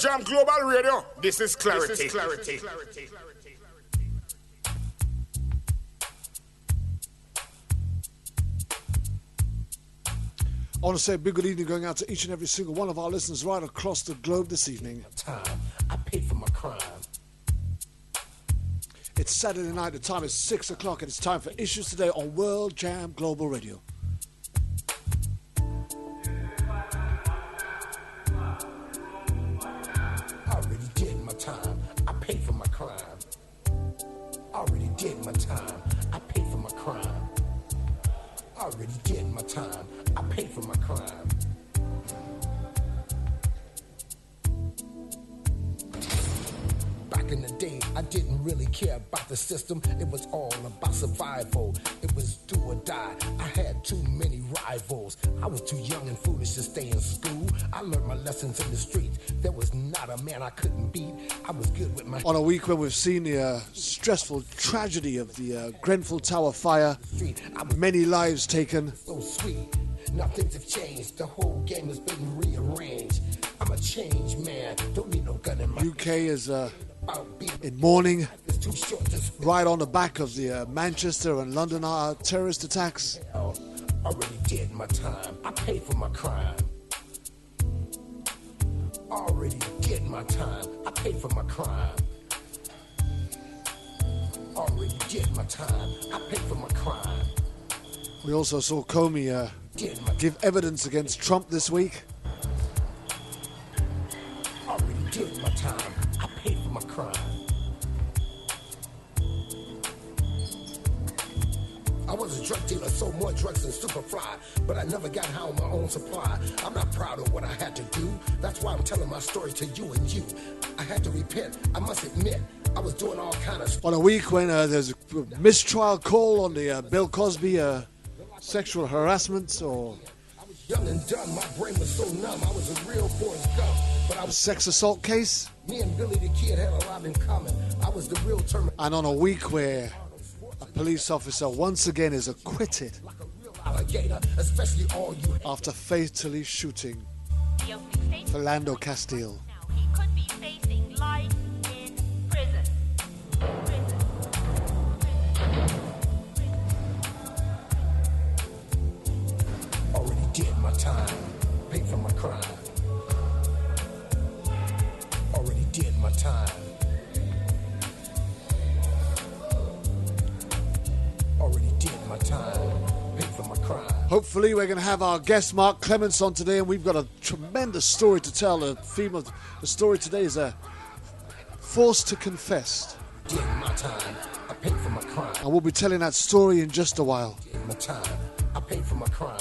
Jam Global Radio. This is Clarity. I want to say a big good evening going out to each and every single one of our listeners right across the globe this evening. I paid for my crime. It's Saturday night, the time is 6 o'clock, and it's time for Issues Today on World Jam Global Radio. I already did my time. I paid for my crime. I already did my time. I paid for my crime. I already did my time. I paid for my crime. Back in the day, I didn't really care about the system. It was all about survival. It was do or die. I had too many rivals. I was too young and foolish to stay in school. I learned my lessons in the streets. There was not a man I couldn't beat. I was good with my... On a week when we've seen the stressful tragedy of the Grenfell Tower fire, many lives taken. So sweet. Now things have changed. The whole game has been rearranged. I'm a changed man. Don't need no gun in my... UK is in mourning, right on the back of the Manchester and London terrorist attacks. Already did my time. I paid for my crime. Already did my time. I paid for my crime. Already did my time. I paid for my crime. We also saw Comey give evidence against Trump this week. Already did my time. I paid for my crime. I was a drug dealer, sold more drugs than Superfly, but I never got high on my own supply. I'm not proud of what I had to do. That's why I'm telling my story to you and you. I had to repent. I must admit, I was doing all kind of stuff. On a week when there's a mistrial call on the Bill Cosby sexual harassment or young and dumb, my brain was so numb. I was a real Forrest Gump, but I was sex assault case. Me and Billy the Kid had a lot in common. I was the real term. And on a week where a police officer once again is acquitted alligator, especially all you after fatally shooting Philando Castile. He could be facing life in prison. Already did my time. Paid for my crime. Already did my time. Already did my time. Paid for my crime. Hopefully we're going to have our guest Mark Clements on today, and we've got a tremendous story to tell. The theme of the story today is forced to confess. Did my time. I paid for my crime. And we'll be telling that story in just a while. Did my time. I paid for my crime.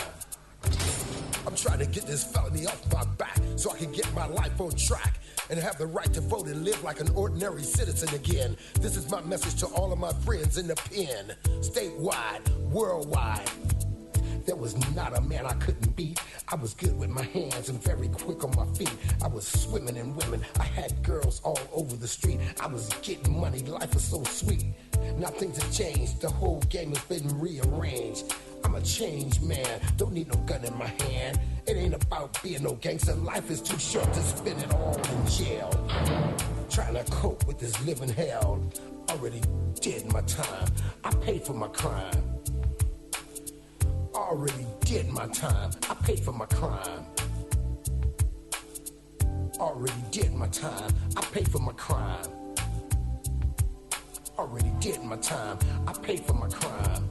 I'm trying to get this felony off my back so I can get my life on track and have the right to vote and live like an ordinary citizen again. This is my message to all of my friends in the pen, statewide, worldwide. There was not a man I couldn't beat. I was good with my hands and very quick on my feet. I was swimming in women. I had girls all over the street. I was getting money. Life was so sweet. Now things have changed. The whole game has been rearranged. I'm a changed man. Don't need no gun in my hand. It ain't about being no gangster. Life is too short to spend it all in jail. Trying to cope with this living hell. Already did my time. I paid for my crime. Already did my time. I paid for my crime. Already did my time. I paid for my crime. Already did my time. I paid for my crime.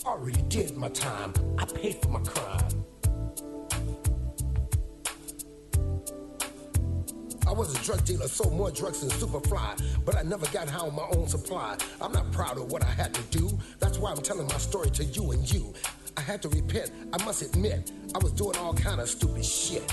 Already did my time. I paid for my crime. I was a drug dealer, sold more drugs than Superfly, but I never got high on my own supply. I'm not proud of what I had to do. That's why I'm telling my story to you and you. I had to repent. I must admit, I was doing all kind of stupid shit.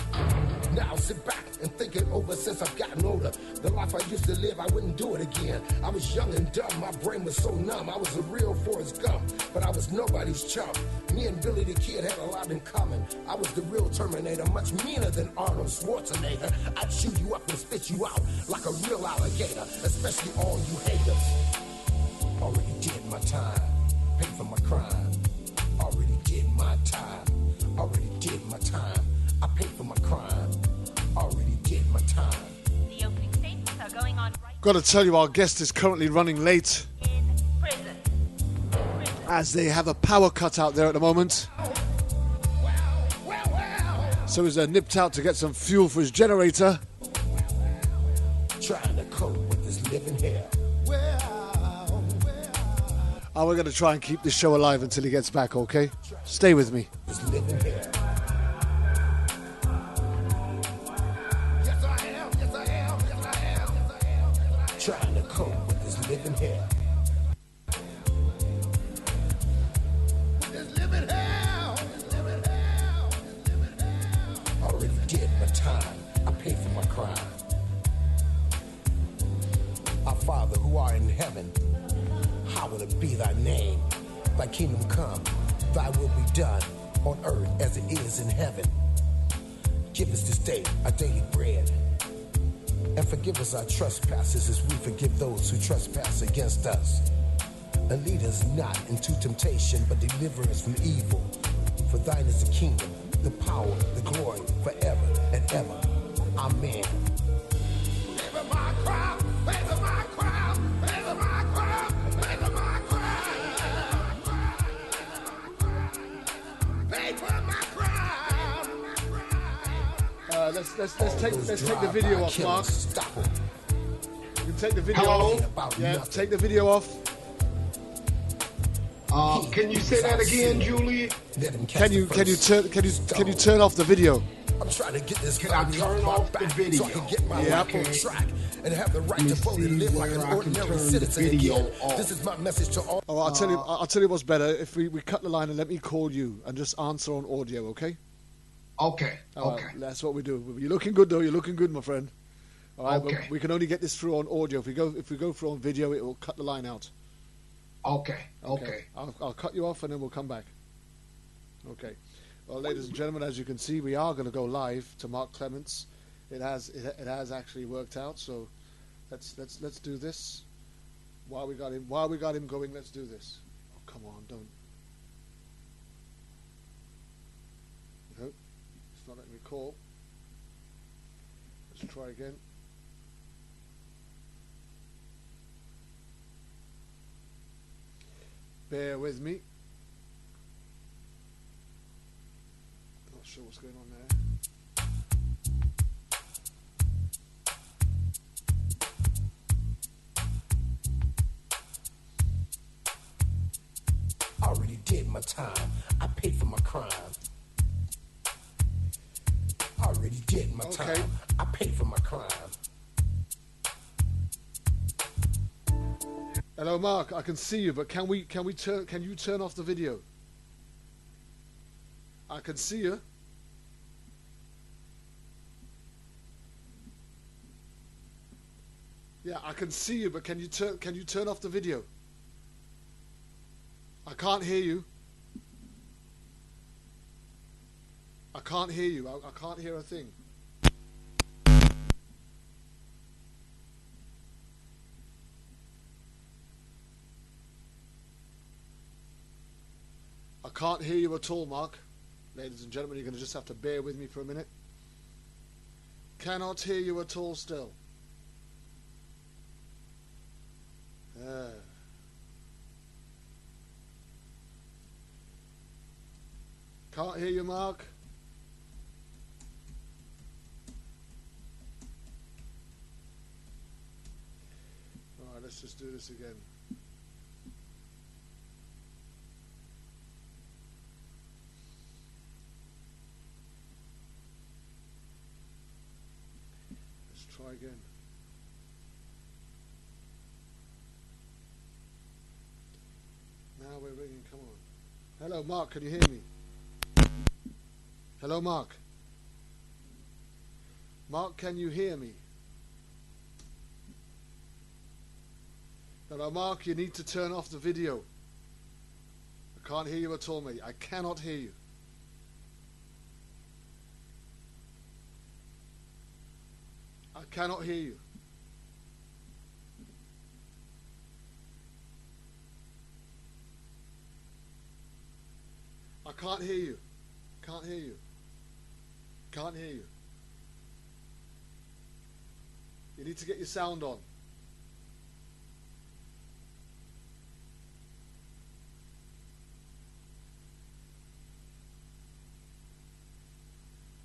Now sit back and think it over since I've gotten older. The life I used to live, I wouldn't do it again. I was young and dumb, my brain was so numb. I was a real Forrest Gump, but I was nobody's chump. Me and Billy the Kid had a lot in common. I was the real Terminator, much meaner than Arnold Schwarzenegger. I'd chew you up and spit you out like a real alligator, especially all you haters. Already did my time, paid for my crime. Already did my time. Already did my time. I paid for my crime. Got to tell you, our guest is currently running late in prison. as they have a power cut out there at the moment. So he's nipped out to get some fuel for his generator. Trying to cope with this living hell. And we're going to try and keep this show alive until he gets back, okay? Stay with me. This living hell. Yes, I am. Yes, I am. Yes, I am. Yes, I am. Trying to cope with this living hell. This living hell. This living hell. This living hell. Already did my time. I paid for my crime. Our Father who art in heaven, hallowed be thy name. Thy kingdom come, thy will be done on earth as it is in heaven. Give us this day our daily bread. And forgive us our trespasses as we forgive those who trespass against us. And lead us not into temptation, but deliver us from evil. For thine is the kingdom, the power, the glory, forever and ever. Amen. Favor my crown, favor my crown, favor my crown, favor my crown. Favor my crown. Let's take the video off, Mark. Stop 'em. You can take the video Hello? off. Yeah, take the video off. Can you say that again, Julie? Let 'em catch Can you the can you first turn can you turn off the video? I'm trying to get this Can I felony turn my off the back video? so I can get my Yeah, life on okay. track and have the right Let me to vote and see live like where an I can ordinary turn the citizen video again. off. This is my message to all. Oh, I'll tell you what's better. If we cut the line and let me call you and just answer on audio, okay? Okay, All right, okay. that's what we do. You're looking good though. You're looking good, my friend. All right, Okay. but we can only get this through on audio. If we go through on video, it will cut the line out. Okay, okay. I'll cut you off and then we'll come back. Okay. Well, ladies and gentlemen, as you can see, we are going to go live to Mark Clements. It has actually worked out. So let's do this. While we got him going, let's do this. Oh, come on, don't. No, it's not letting me call. Let's try again. Bear with me. Not sure what's going on there. I already did my time. I paid for my crime. I already did my Okay. time. I paid for my crime. Hello, Mark. I can see you, but can you turn off the video? I can see you. Yeah, I can see you, but can you turn off the video? I can't hear you. I can't hear you. I can't hear a thing. I can't hear you at all, Mark. Ladies and gentlemen, you're going to just have to bear with me for a minute. Cannot hear you at all still. Can't hear you, Mark. Alright, let's just do this again. Let's try again. Now we're ringing, come on. Hello, Mark, can you hear me? Hello, Mark. Mark, can you hear me? Hello, Mark, you need to turn off the video. I can't hear you at all, mate. I cannot hear you. I cannot hear you. I can't hear you. Can't hear you. Can't hear you. You need to get your sound on.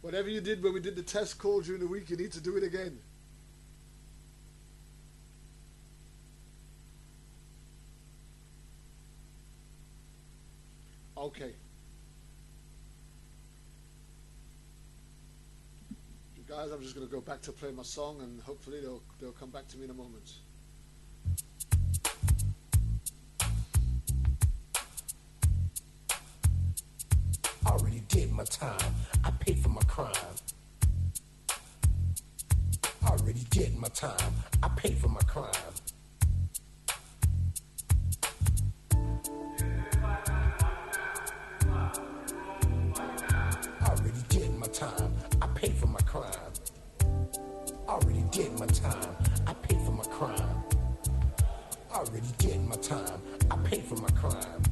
Whatever you did when we did the test call during the week, you need to do it again. Okay. Guys, I'm just going to go back to play my song, and hopefully they'll come back to me in a moment. I already did my time. I paid for my crime. I already did my time. I paid for my crime. I already did my time. I paid for my crime. I already did my time. I paid for my crime. I already did my time. I paid for my crime.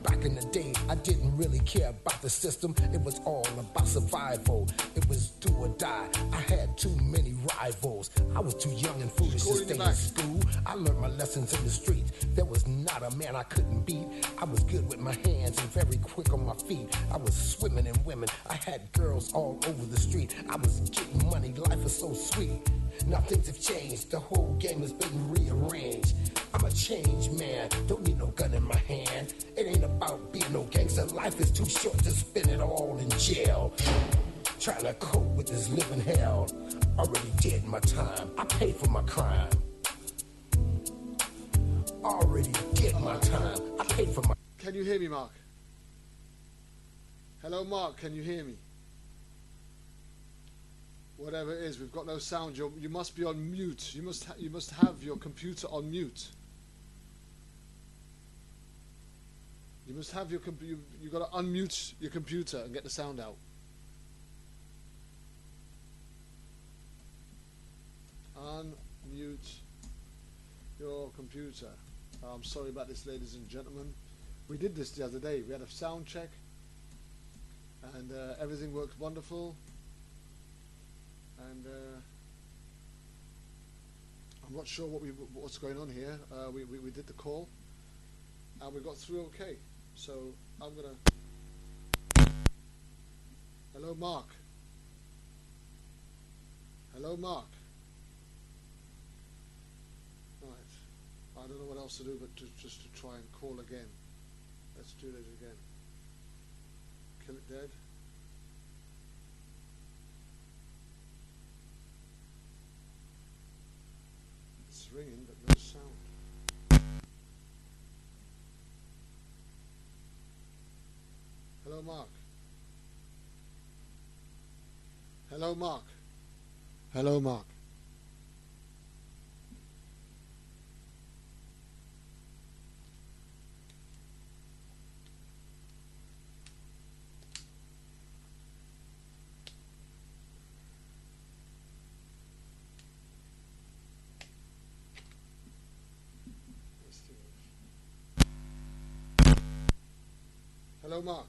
Back in the day, I didn't really care about the system. It was all about survival. It was do or die. I had too many rivals. I was too young and foolish to stay in school. I learned my lessons in the streets. There was not a man I couldn't beat. I was good with my hands and very quick on my feet. I was swimming in women. I had girls all over the street. I was getting money. Life was so sweet. Now things have changed. The whole game has been rearranged. I'm a changed man. Don't need no gun in my hand. It ain't about being no gangster. Life is too short to spend it all in jail. Trying to cope with this living hell. Already did my time. I paid for my crime. Already did my time. I paid for my... Can you hear me, Mark? Hello, Mark. Can you hear me? Whatever it is, we've got no sound. You must be on mute. You must have your computer on mute. You must have your computer. You got to unmute your computer and get the sound out. Unmute your computer. I'm sorry about this, ladies and gentlemen. We did this the other day. We had a sound check, and everything worked wonderful. And I'm not sure what's going on here. We did the call, and we got through okay. So I'm gonna. Hello, Mark. Hello, Mark. Right. I don't know what else to do but just to try and call again. Let's do this again. Kill it dead. It's ringing but no sound. Hello, Mark. Hello, Mark. Hello, Mark. Hello, Mark.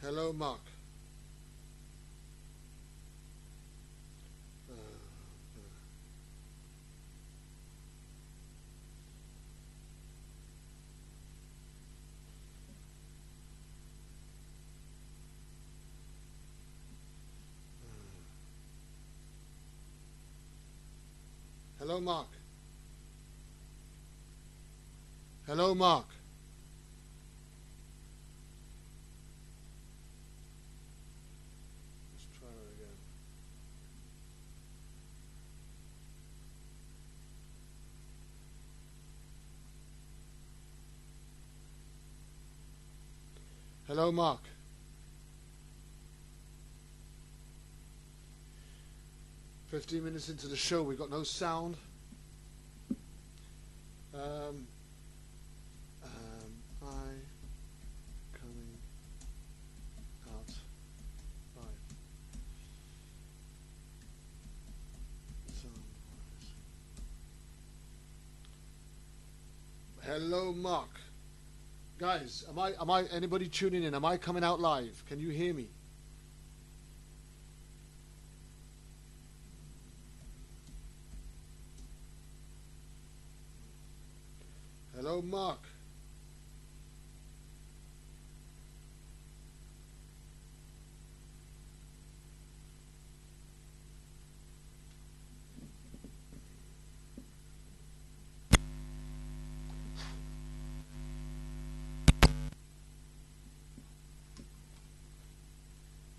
Hello, Mark. Hello, Mark. Hello, Mark. Let's try that again. Hello, Mark. "15 minutes into the show, we got no sound. I coming out live. Hello, Mark. Guys, am I anybody tuning in? Am I coming out live? Can you hear me? Hello, Mark.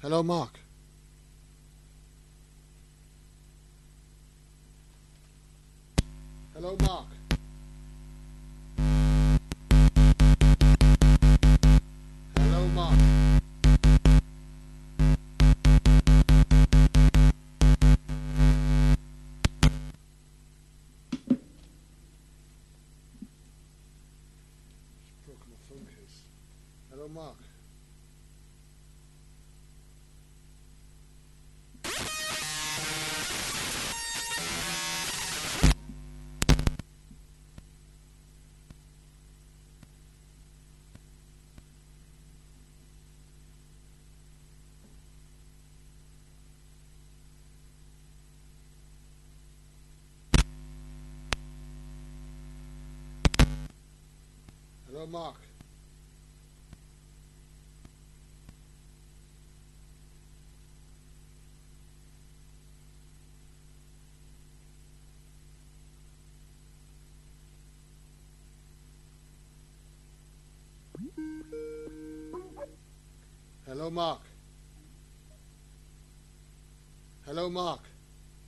Hello, Mark. Hello, Mark. Hello, Mark. Just broken my phone case. Hello, Mark. Hello, Mark. Hello, Mark. Hello, Mark.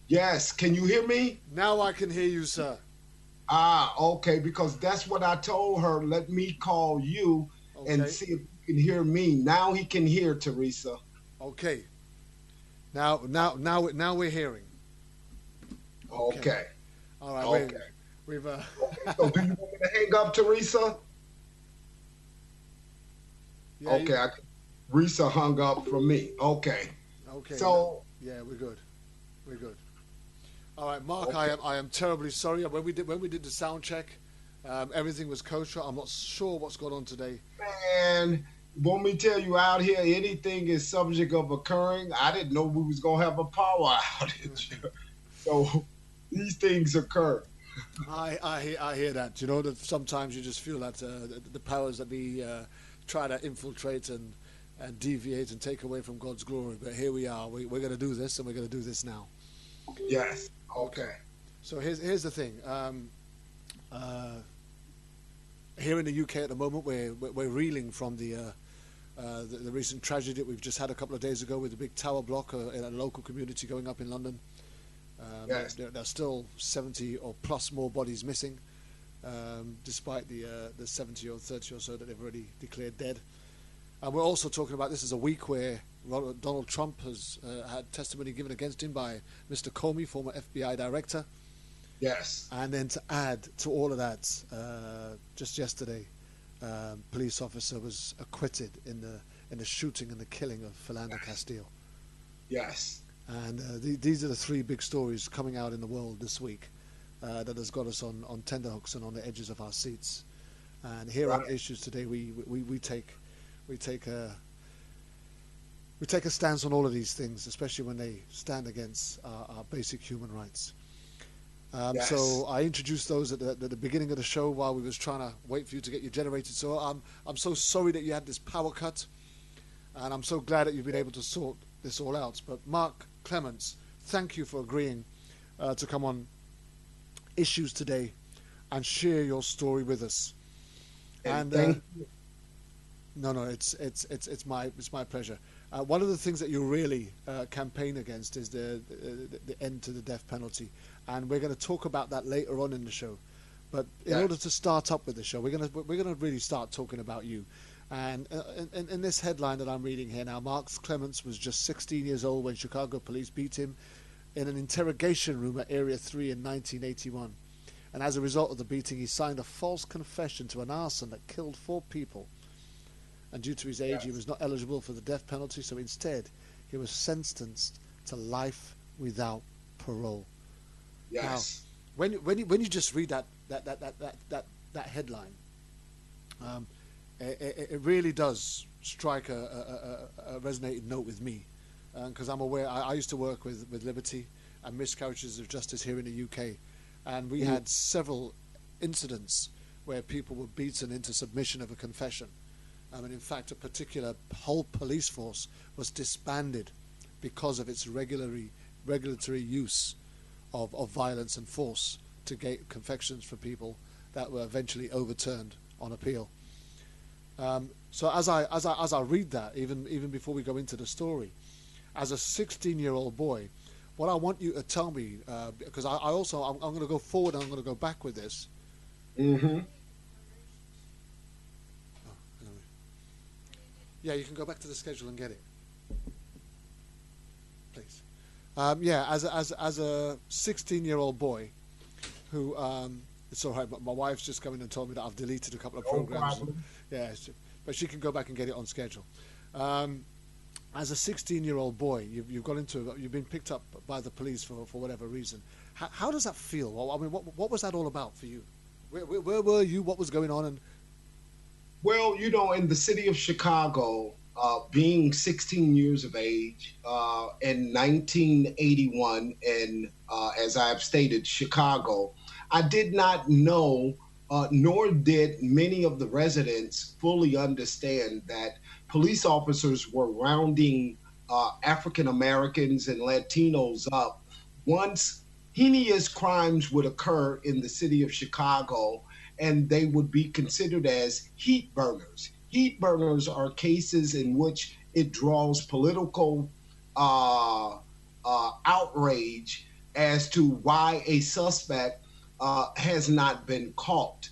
Yes, can you hear me? Now I can hear you, sir. Ah, okay, because that's what I told her. Let me call you and Okay. see if you can hear me. Now he can hear, Teresa. Okay. Now we're hearing. Okay. All right. Okay. We've So do you want me to hang up, Teresa? yeah, Okay. Teresa hung up from me. Okay. Okay. So yeah, we're good. We're good. All right, Mark. Okay. I am terribly sorry. When we did the sound check, everything was kosher. I'm not sure what's going on today. man, want me to tell you out here, anything is subject of occurring. I didn't know we was gonna have a power outage. So these things occur. I hear that. You know that sometimes you just feel that the powers that be try to infiltrate and deviate and take away from God's glory. But here we are. We're going to do this, and we're going to do this now. Yes. Okay. So here's the thing. Here in the UK at the moment, we're reeling from the recent tragedy that we've just had a couple of days ago with the big tower block in a local community going up in London. Yes. There's still 70 or plus more bodies missing, despite the 70 or 30 or so that they've already declared dead. And we're also talking about this as a week where Donald Trump has had testimony given against him by Mr. Comey, former FBI director. Yes. And then to add to all of that, just yesterday, police officer was acquitted in the shooting and the killing of Philando Castile. Yes. And these are the three big stories coming out in the world this week that has got us on tenterhooks and on the edges of our seats. And here on Issues Today, we take a stance on all of these things, especially when they stand against our basic human rights. Yes. So I introduced those at the beginning of the show while we was trying to wait for you to get your generated. So I'm so sorry that you had this power cut, and I'm so glad that you've been able to sort this all out. But Mark Clements, thank you for agreeing to come on Issues Today and share your story with us. And thank you. No, it's my pleasure. One of the things that you really campaign against is the end to the death penalty, and we're going to talk about that later on in the show. But in order to start up with the show, we're gonna really start talking about you. And in this headline that I'm reading here now, Mark Clements was just 16 years old when Chicago police beat him in an interrogation room at Area 3 in 1981. And as a result of the beating, he signed a false confession to an arson that killed 4 people. And due to his age, he was not eligible for the death penalty, so instead he was sentenced to life without parole. Yes. Now, when you just read that headline, it really does strike a resonating note with me, because I'm aware I used to work with Liberty and miscarriages of justice here in the UK, and we had several incidents where people were beaten into submission of a confession. And in fact, a particular whole police force was disbanded because of its regulatory use of violence and force to get confessions from people that were eventually overturned on appeal. So as I read that, even before we go into the story, as a 16-year-old boy, what I want you to tell me, because I'm going to go forward and I'm going to go back with this. Mm-hmm. Yeah, you can go back to the schedule and get it, please. As a 16-year-old boy, who it's all right. But my wife's just come in and told me that I've deleted a couple of programs. Yeah, but she can go back and get it on schedule. As a 16-year-old boy, you've been picked up by the police for whatever reason. How does that feel? Well, I mean, what was that all about for you? Where were you? What was going on? Well, in the city of Chicago, being 16 years of age in 1981, and as I have stated, Chicago, I did not know, nor did many of the residents fully understand that police officers were rounding African Americans and Latinos up once heinous crimes would occur in the city of Chicago, and they would be considered as heat burners. Heat burners are cases in which it draws political outrage as to why a suspect has not been caught.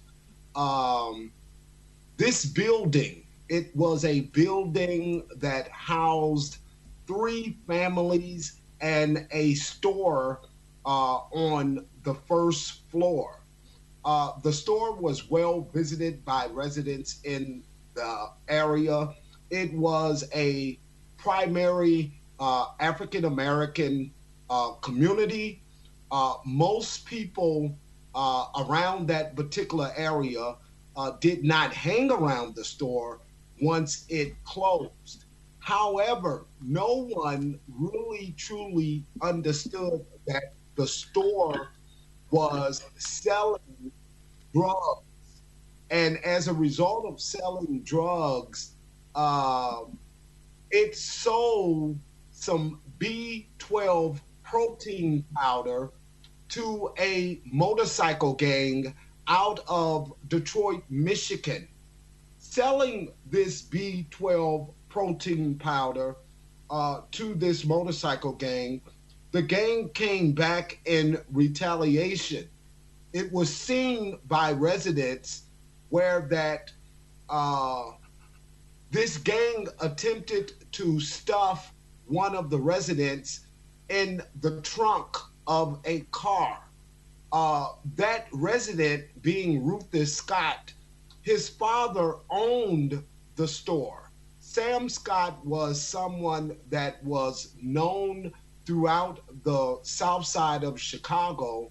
This building, it was a building that housed 3 families and a store on the first floor. The store was well visited by residents in the area. It was a primary African American community. Most people around that particular area did not hang around the store once it closed. However, no one really truly understood that the store was selling drugs. And as a result of selling drugs, it sold some B12 protein powder to a motorcycle gang out of Detroit, Michigan. Selling this B12 protein powder to this motorcycle gang, the gang came back in retaliation. It was seen by residents where that this gang attempted to stuff one of the residents in the trunk of a car. That resident, being Rufus Scott, his father owned the store. Sam Scott was someone that was known throughout the south side of Chicago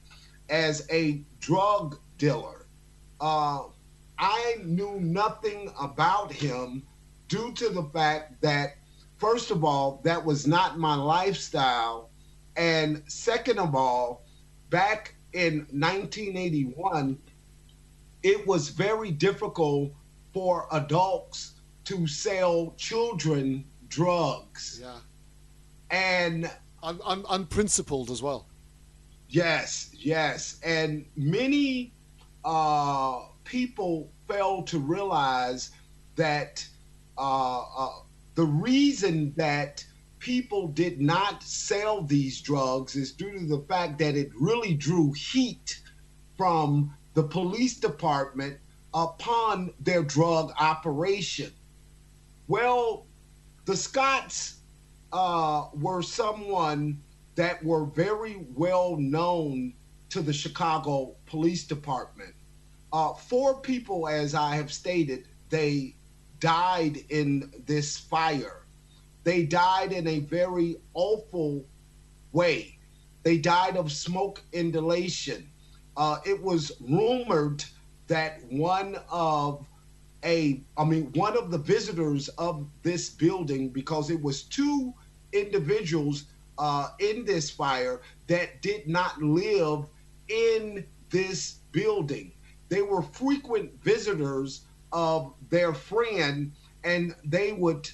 as a drug dealer. I knew nothing about him due to the fact that, first of all, that was not my lifestyle. And second of all, back in 1981, it was very difficult for adults to sell children drugs. Yeah. And unprincipled as well. Yes. And many people fail to realize that the reason that people did not sell these drugs is due to the fact that it really drew heat from the police department upon their drug operation. Well, the Scotts were someone that were very well known to the Chicago Police Department. 4 people, as I have stated, they died in this fire. They died in a very awful way. They died of smoke inhalation. It was rumored that one of the visitors of this building, because it was 2 individuals in this fire that did not live in this building. they were frequent visitors of their friend, and they would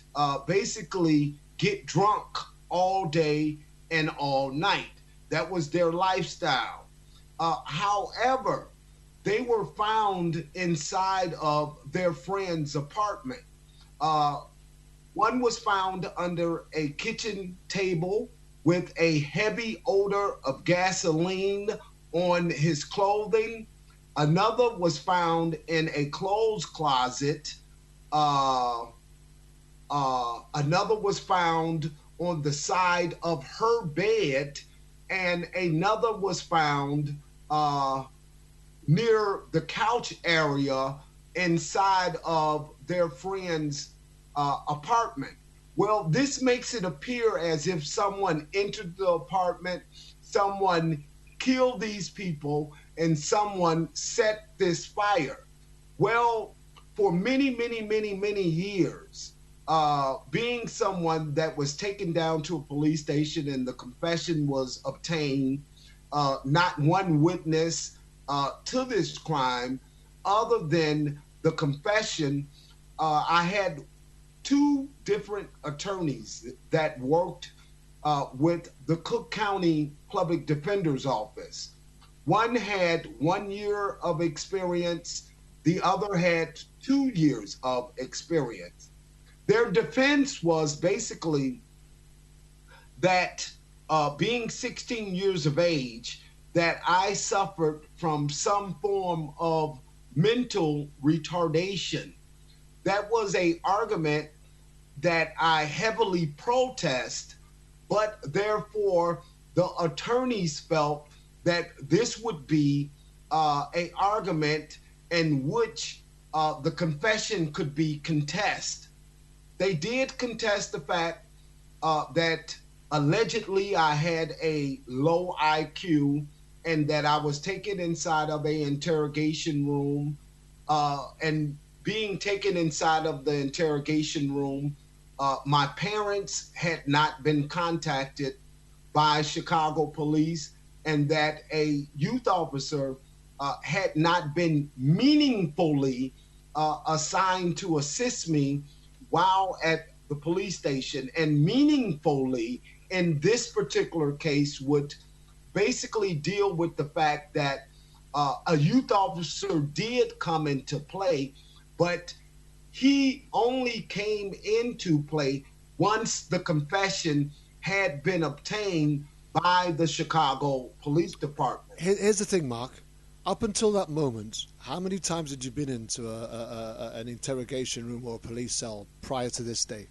basically get drunk all day and all night. That was their lifestyle. However, they were found inside of their friend's apartment. One was found under a kitchen table with a heavy odor of gasoline on his clothing. Another was found in a clothes closet. Another was found on the side of her bed, and another was found near the couch area inside of their friend's apartment. Well, this makes it appear as if someone entered the apartment, someone killed these people, and someone set this fire. Well, for many, many, many, many years, being someone that was taken down to a police station and the confession was obtained, not one witness to this crime other than the confession. I had two different attorneys that worked with the Cook County Public Defender's Office. One had 1 year of experience, the other had 2 years of experience. Their defense was basically that being 16 years of age, that I suffered from some form of mental retardation. That was an argument that I heavily protest, but therefore the attorneys felt that this would be an argument in which the confession could be contested. They did contest the fact that allegedly I had a low IQ and that I was taken inside of an interrogation room, and being taken inside of the interrogation room, my parents had not been contacted by Chicago police, and that a youth officer had not been meaningfully assigned to assist me while at the police station. And meaningfully in this particular case would basically deal with the fact that a youth officer did come into play, but he only came into play once the confession had been obtained by the Chicago Police Department. Here's the thing, Mark. Up until that moment, how many times had you been into an interrogation room or a police cell prior to this day?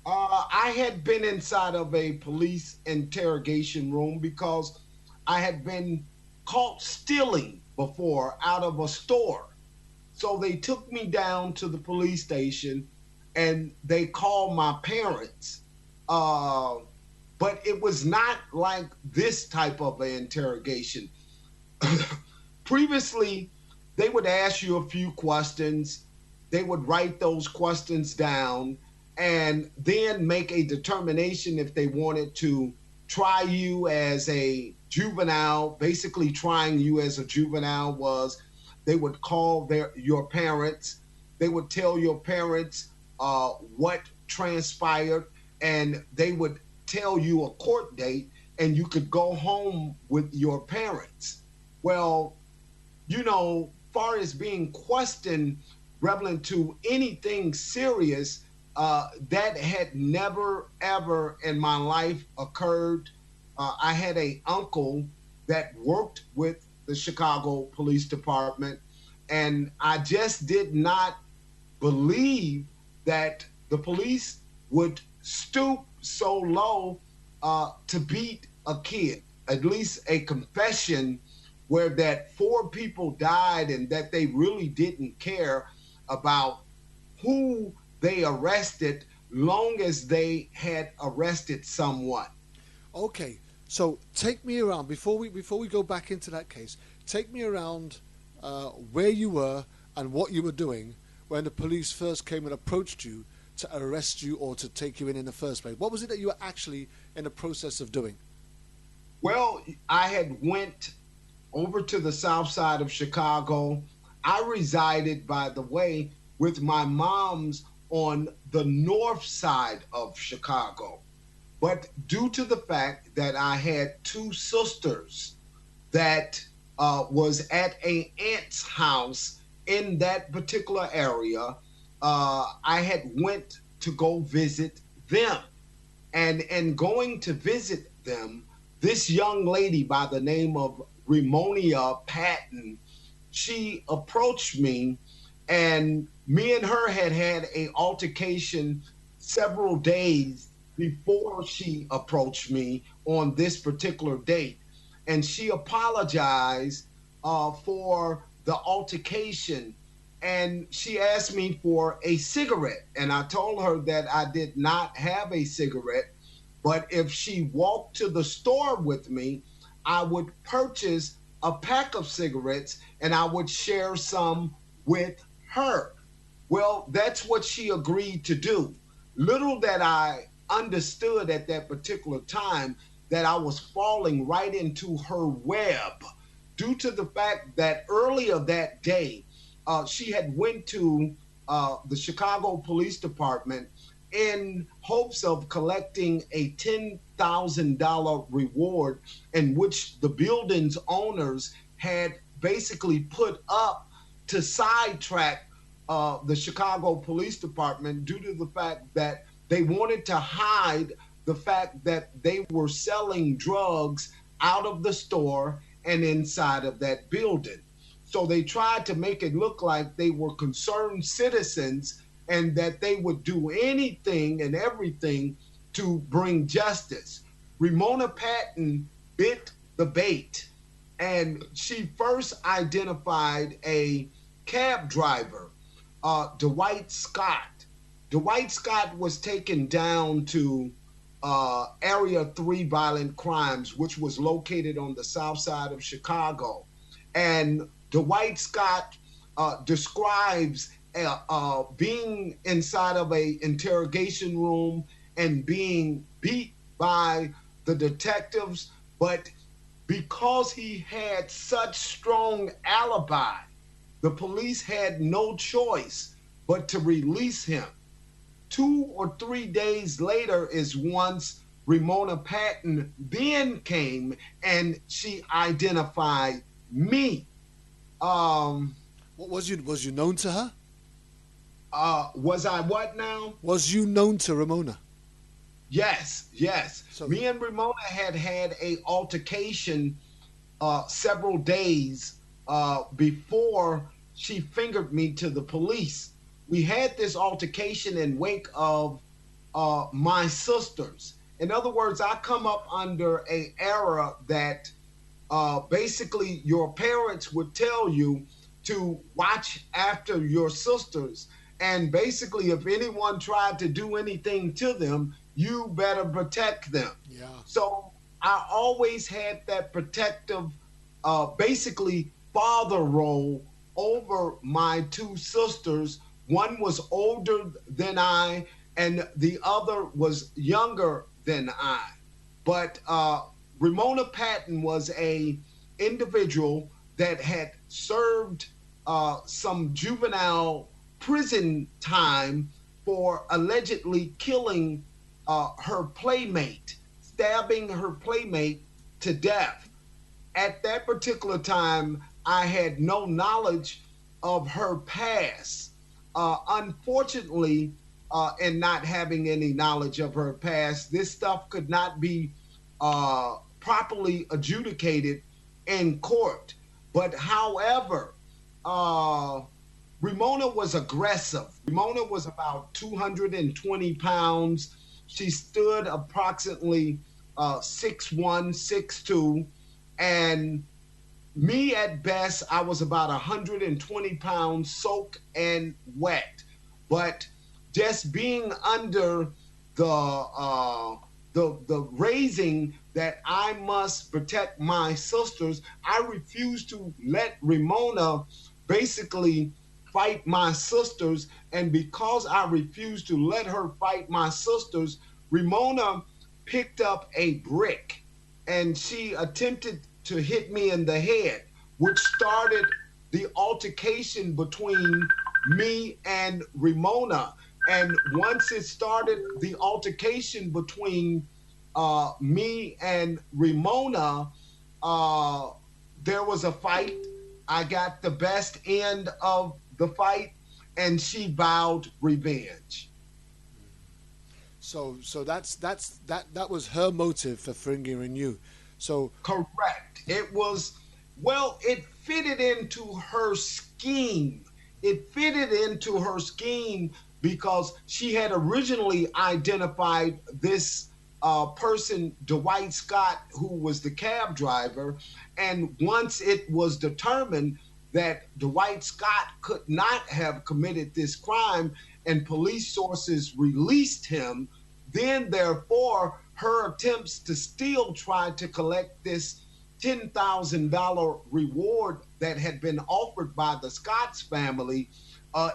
I had been inside of a police interrogation room because I had been caught stealing before out of a store. So they took me down to the police station and they called my parents. But it was not like this type of an interrogation. Previously, they would ask you a few questions. They would write those questions down and then make a determination if they wanted to try you as a juvenile. Basically, trying you as a juvenile was they would call your parents. They would tell your parents what transpired, and they would tell you a court date, and you could go home with your parents. Well, you know, far as being questioned relevant to anything serious, that had never, ever in my life occurred. I had an uncle that worked with the Chicago Police Department, and I just did not believe that the police would stoop so low to beat a kid. At least a confession where that 4 people died and that they really didn't care about who they arrested, long as they had arrested someone. Okay, so take me around before we go back into that case. Take me around where you were and what you were doing when the police first came and approached you to arrest you or to take you in the first place. What was it that you were actually in the process of doing? Well, I had went over to the south side of Chicago. I resided, by the way, with my mom's on the north side of Chicago. But due to the fact that I had two sisters that was at a aunt's house in that particular area, I had went to go visit them. And going to visit them, this young lady by the name of Remonia Patton, she approached me, and me and her had a altercation several days before she approached me on this particular date. And she apologized for the altercation, and she asked me for a cigarette. And I told her that I did not have a cigarette, but if she walked to the store with me, I would purchase a pack of cigarettes and I would share some with her. Well, that's what she agreed to do. Little that I understood at that particular time that I was falling right into her web, due to the fact that earlier that day, she had went to the Chicago Police Department in hopes of collecting a $10,000 reward, in which the building's owners had basically put up to sidetrack the Chicago Police Department, due to the fact that they wanted to hide the fact that they were selling drugs out of the store and inside of that building. So they tried to make it look like they were concerned citizens and that they would do anything and everything to bring justice. Ramona Patton bit the bait, and she first identified a cab driver, Dwight Scott. Dwight Scott was taken down to Area 3 Violent Crimes, which was located on the south side of Chicago. And Dwight Scott describes being inside of a interrogation room and being beat by the detectives, but because he had such strong alibi, the police had no choice but to release him. 2 or 3 days later is once Ramona Patton then came and she identified me. What was you known to her? Was I what now? Was you known to Ramona? Yes. So, me and Ramona had a altercation several days before she fingered me to the police. We had this altercation in wake of my sisters. In other words, I come up under an era that basically your parents would tell you to watch after your sisters. And basically, if anyone tried to do anything to them, you better protect them. Yeah. So I always had that protective, basically father role over my two sisters. One was older than I, and the other was younger than I. But Ramona Patton was a individual that had served some juvenile prison time for allegedly killing her playmate, stabbing her playmate to death. At that particular time, I had no knowledge of her past. Unfortunately, in not having any knowledge of her past, this stuff could not be properly adjudicated in court. But however, Ramona was aggressive. Ramona was about 220 pounds. She stood approximately 6'1", 6'2", and me at best, I was about 120 pounds soaked and wet. But just being under the raising that I must protect my sisters, I refused to let Ramona basically fight my sisters. And because I refused to let her fight my sisters, Ramona picked up a brick and she attempted to hit me in the head. which started the altercation between me and Ramona. And once it started the altercation between me and Ramona, there was a fight. I got the best end of the fight, and she vowed revenge. So that was her motive for fingering you. So Correct. It was, well, it fitted into her scheme. It fitted into her scheme because she had originally identified this person, Dwight Scott, who was the cab driver. And once it was determined that Dwight Scott could not have committed this crime and police sources released him, then therefore her attempts to still try to collect this $10,000 reward that had been offered by the Scotts family,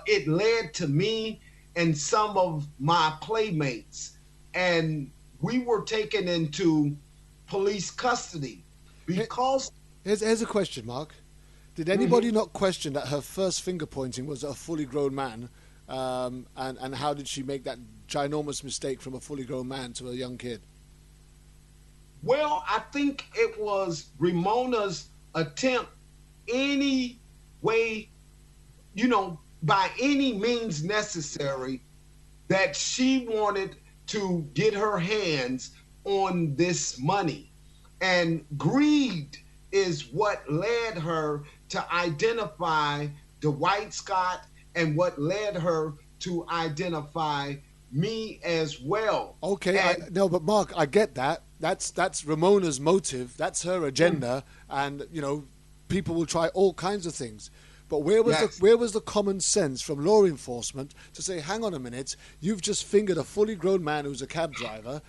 it led to me and some of my playmates. And we were taken into police custody because... Here's a question, Mark. Did anybody not question that her first finger pointing was at a fully grown man? And how did she make that ginormous mistake from a fully grown man to a young kid? Well, I think it was Ramona's attempt any way, by any means necessary, that she wanted to get her hands on this money. And greed is what led her to identify Dwight Scott and what led her to identify me as well. Okay, no, but Mark, I get that. That's Ramona's motive. That's her agenda, and people will try all kinds of things. But where was the common sense from law enforcement to say, hang on a minute, you've just fingered a fully grown man who's a cab driver.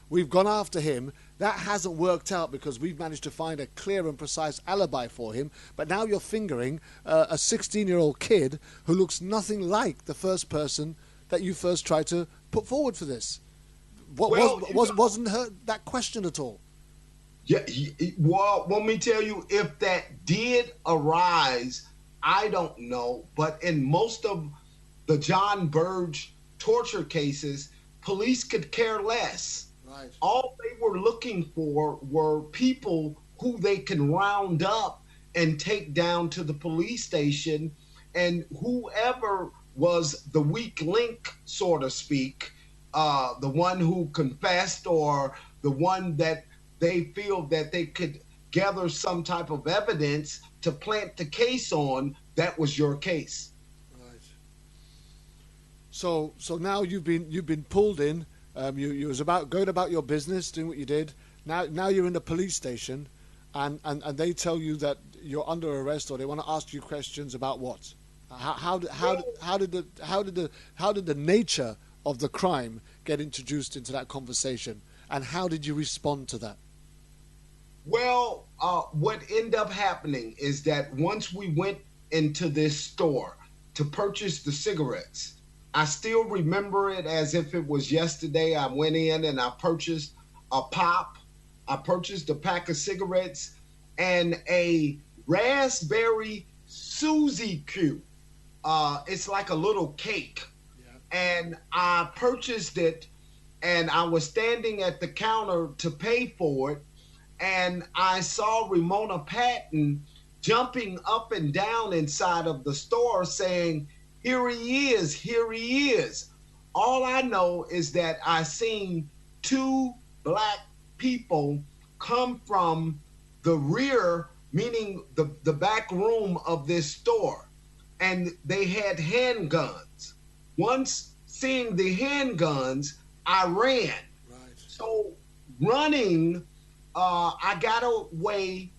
We've gone after him. That hasn't worked out because we've managed to find a clear and precise alibi for him. But now you're fingering a 16-year-old kid who looks nothing like the first person that you first tried to put forward for this. Wasn't her that question at all? Yeah, well, let me tell you, if that did arise, I don't know. But in most of the John Burge torture cases, police could care less. Right. All they were looking for were people who they can round up and take down to the police station. And whoever was the weak link, so to speak, the one who confessed or the one that they feel that they could gather some type of evidence to plant the case on, that was your case. Right. So now you've been pulled in. You was going about your business, doing what you did. Now you're in the police station, and they tell you that you're under arrest, or they want to ask you questions about what? How did the nature of the crime get introduced into that conversation, and how did you respond to that? Well, what ended up happening is that once we went into this store to purchase the cigarettes, I still remember it as if it was yesterday. I went in and I purchased a pop. I purchased a pack of cigarettes and a raspberry Suzy Q. It's like a little cake. Yeah. And I purchased it, and I was standing at the counter to pay for it, and I saw Ramona Patton jumping up and down inside of the store saying, "Here he is, here he is." All I know is that I seen two black people come from the rear, meaning the back room of this store, and they had handguns. Once seeing the handguns, I ran. Right. So running, I got away,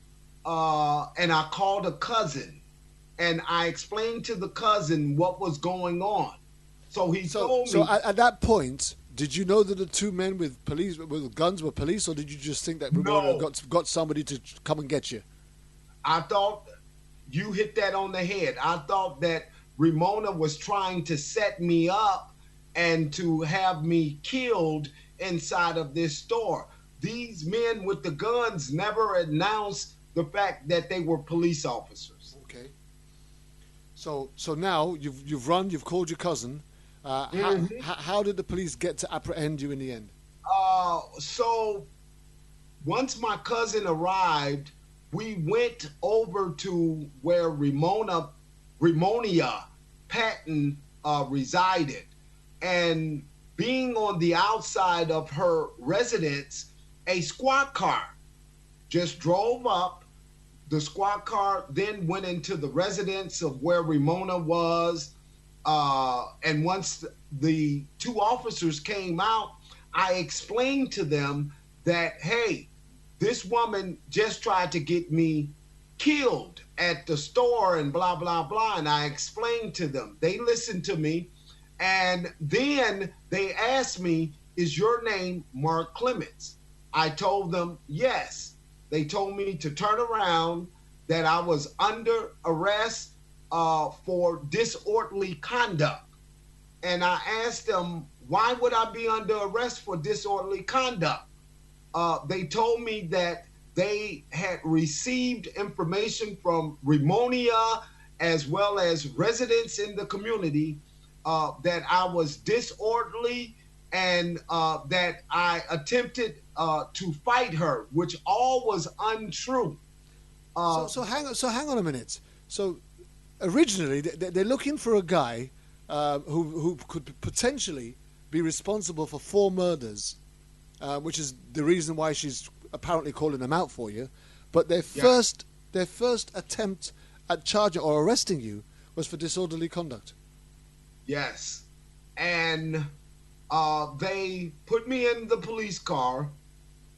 and I called a cousin, and I explained to the cousin what was going on. So he told me. So at that point, did you know that the two men with guns were police, or did you just think that Ramona got somebody to come and get you? I thought you hit that on the head. I thought that Ramona was trying to set me up and to have me killed inside of this store. These men with the guns never announced the fact that they were police officers. Okay. So now you've run. You've called your cousin. How did the police get to apprehend you in the end? So once my cousin arrived, we went over to where Ramonia Patton resided. And being on the outside of her residence, a squad car just drove up. The squad car then went into the residence of where Ramona was. And once the two officers came out, I explained to them that, hey, this woman just tried to get me killed at the store and blah, blah, blah. And I explained to them. They listened to me. And then they asked me, is your name Mark Clements? I told them yes. They told me to turn around, that I was under arrest for disorderly conduct. And I asked them, why would I be under arrest for disorderly conduct? They told me that they had received information from Ramonia as well as residents in the community that I was disorderly and that I attempted to fight her, which all was untrue. So hang on a minute. So originally they're looking for a guy who could potentially be responsible for 4 murders, which is the reason why she's apparently calling them out for you. But their first attempt at charging or arresting you was for disorderly conduct. Yes. And they put me in the police car.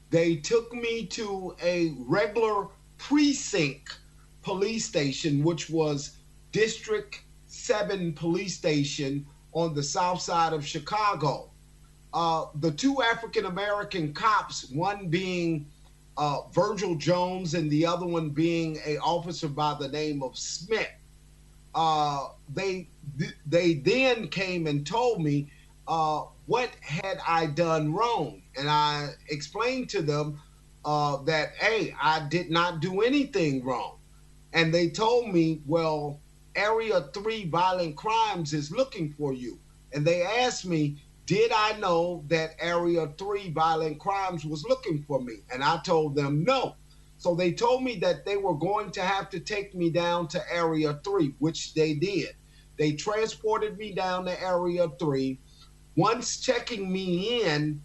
They took me to a regular precinct police station, which was District 7 police station on the south side of Chicago. The 2 African-American cops, one being Virgil Jones and the other one being an officer by the name of Smith, they then came and told me what had I done wrong. And I explained to them that, hey, I did not do anything wrong. And they told me, well, Area 3 Violent Crimes is looking for you. And they asked me, did I know that Area 3 Violent Crimes was looking for me? And I told them no. So they told me that they were going to have to take me down to Area 3, which they did. They transported me down to Area 3. Once checking me in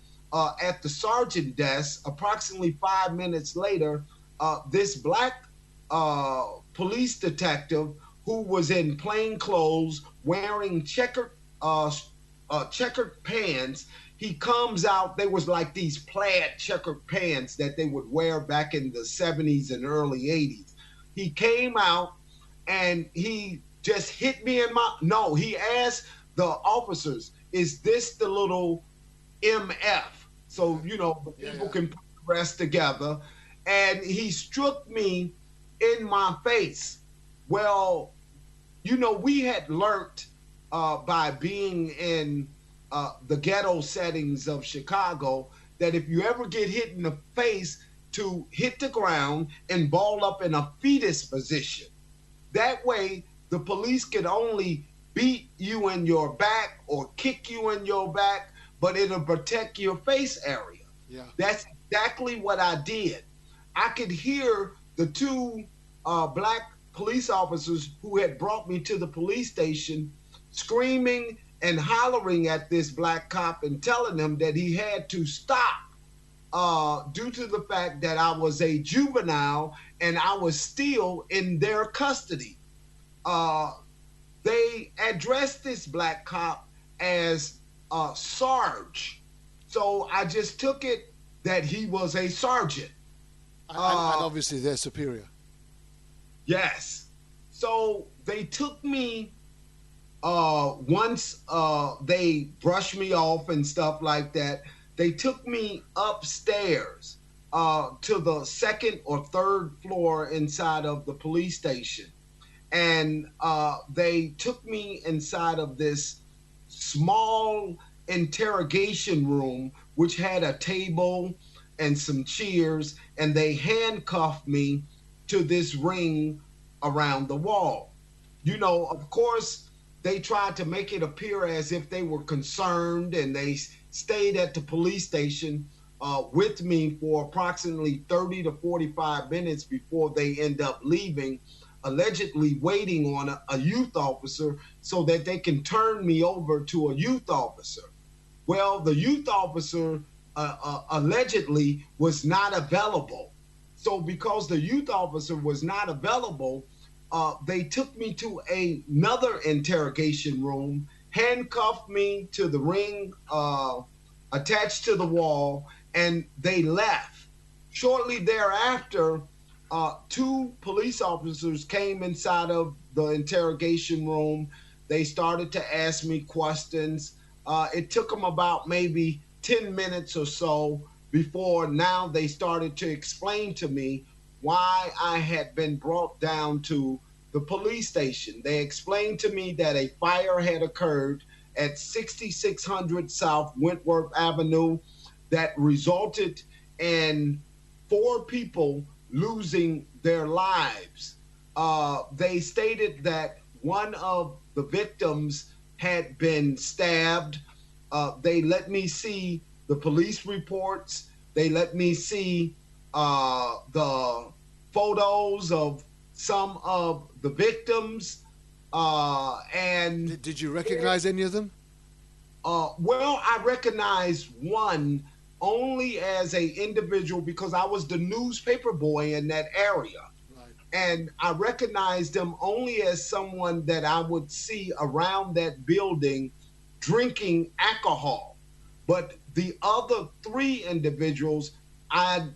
at the sergeant desk, approximately 5 minutes later, this black police detective who was in plain clothes, wearing checkered pants, he comes out. There was like these plaid checkered pants that they would wear back in the 70s and early 80s. He came out and he just hit me in my, no, he asked the officers, is this the little MF? So, you know, the people can put the rest together. And he struck me in my face. Well, you know, we had learned by being in the ghetto settings of Chicago that if you ever get hit in the face, to hit the ground and ball up in a fetus position. That way, the police could only beat you in your back or kick you in your back, but it'll protect your face area. Yeah. That's exactly what I did. I could hear the 2 black police officers who had brought me to the police station screaming and hollering at this black cop and telling him that he had to stop due to the fact that I was a juvenile and I was still in their custody. They addressed this black cop as Sarge. So I just took it that he was a sergeant. And obviously they're superior. Yes. So they took me once they brushed me off and stuff like that. They took me upstairs to the 2nd or 3rd floor inside of the police station. And they took me inside of this small interrogation room, which had a table and some chairs, and they handcuffed me to this ring around the wall. You know, of course, they tried to make it appear as if they were concerned, and they stayed at the police station with me for approximately 30 to 45 minutes before they end up leaving, allegedly waiting on a youth officer so that they can turn me over to a youth officer. Well, the youth officer allegedly was not available. So because the youth officer was not available, they took me to another interrogation room, handcuffed me to the ring attached to the wall, and they left. Shortly thereafter, 2 police officers came inside of the interrogation room. They started to ask me questions. It took them about maybe 10 minutes or so before now they started to explain to me why I had been brought down to the police station. They explained to me that a fire had occurred at 6600 South Wentworth Avenue that resulted in 4 people losing their lives. They stated that one of the victims had been stabbed. They let me see the police reports. They let me see the photos of some of the victims. And Did you recognize any of them? well, I recognized one only as a individual because I was the newspaper boy in that area. Right. And I recognized him only as someone that I would see around that building drinking alcohol. But the other 3 individuals, I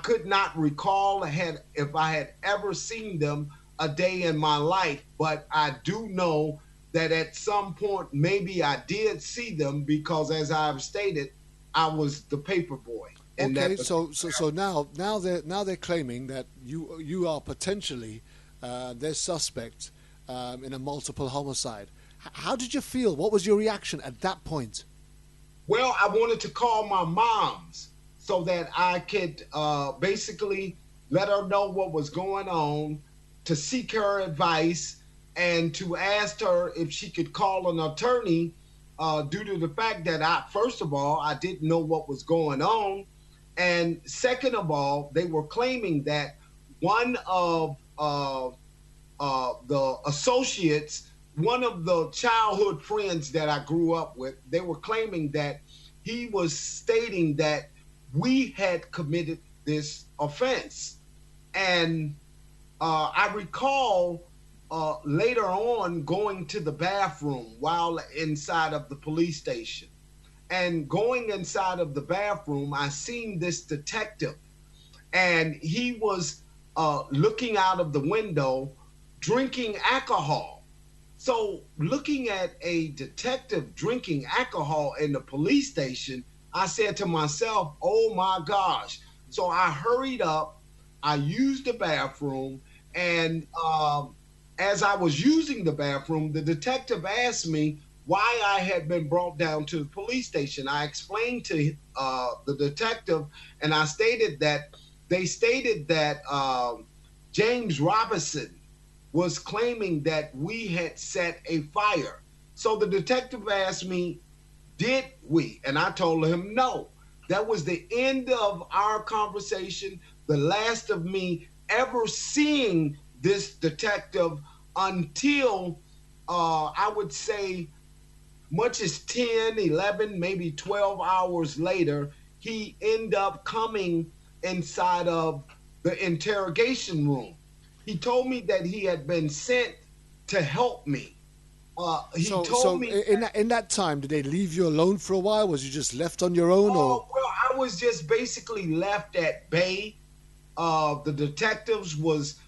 could not recall if I had ever seen them a day in my life. But I do know that at some point maybe I did see them because, as I've stated, I was the paper boy. Okay, so now they're claiming that you are potentially their suspect in a multiple homicide. How did you feel? What was your reaction at that point? Well, I wanted to call my mom's so that I could basically let her know what was going on, to seek her advice, and to ask her if she could call an attorney due to the fact that first of all, I didn't know what was going on. And second of all, they were claiming that one of the associates, one of the childhood friends that I grew up with, they were claiming that he was stating that we had committed this offense. And I recall later on going to the bathroom while inside of the police station. And going inside of the bathroom, I seen this detective, and he was looking out of the window, drinking alcohol. So looking at a detective drinking alcohol in the police station, I said to myself, oh my gosh. So I hurried up, I used the bathroom, and as I was using the bathroom, the detective asked me why I had been brought down to the police station. I explained to the detective, and I stated that they stated that James Robinson was claiming that we had set a fire. So the detective asked me, did we? And I told him no. That was the end of our conversation, the last of me ever seeing this detective until I would say much as 10, 11, maybe 12 hours later, he ended up coming inside of the interrogation room. He told me that he had been sent to help me. He told me in that time, did they leave you alone for a while? Was you just left on your own? Or? Well, I was just basically left at bay. The detectives was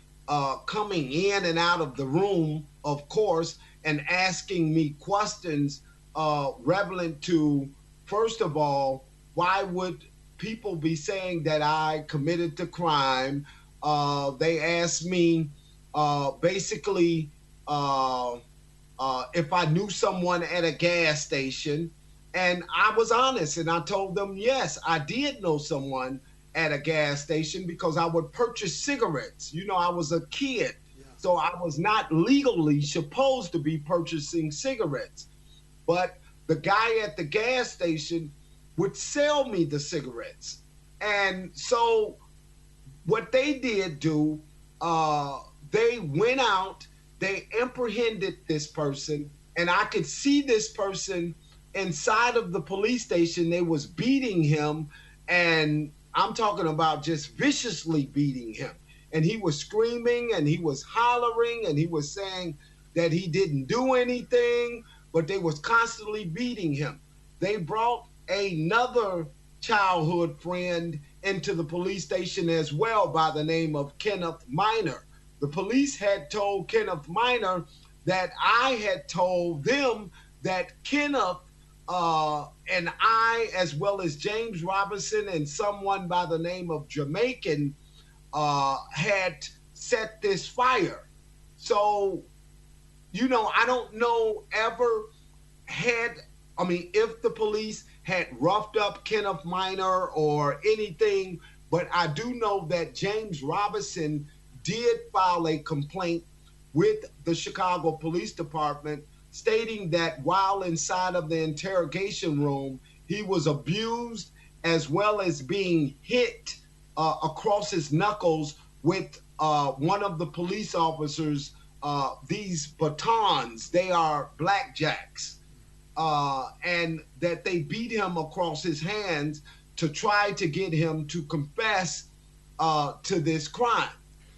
coming in and out of the room, of course, and asking me questions relevant to, first of all, why would people be saying that I committed the crime? They asked me basically if I knew someone at a gas station. And I was honest, and I told them, yes, I did know someone at a gas station because I would purchase cigarettes. You know, I was a kid, so I was not legally supposed to be purchasing cigarettes. But the guy at the gas station would sell me the cigarettes. And so what they did do, they went out, they apprehended this person, and I could see this person inside of the police station. They was beating him, and I'm talking about just viciously beating him. And he was screaming and he was hollering and he was saying that he didn't do anything, but they was constantly beating him. They brought another childhood friend into the police station as well by the name of Kenneth Minor. The police had told Kenneth Minor that I had told them that Kenneth and I, as well as James Robinson and someone by the name of Jamaican, had set this fire. So, you know, I don't know if the police had roughed up Kenneth Minor or anything, but I do know that James Robinson did file a complaint with the Chicago Police Department stating that while inside of the interrogation room, he was abused as well as being hit across his knuckles with one of the police officers, these batons. They are blackjacks. And that they beat him across his hands to try to get him to confess to this crime.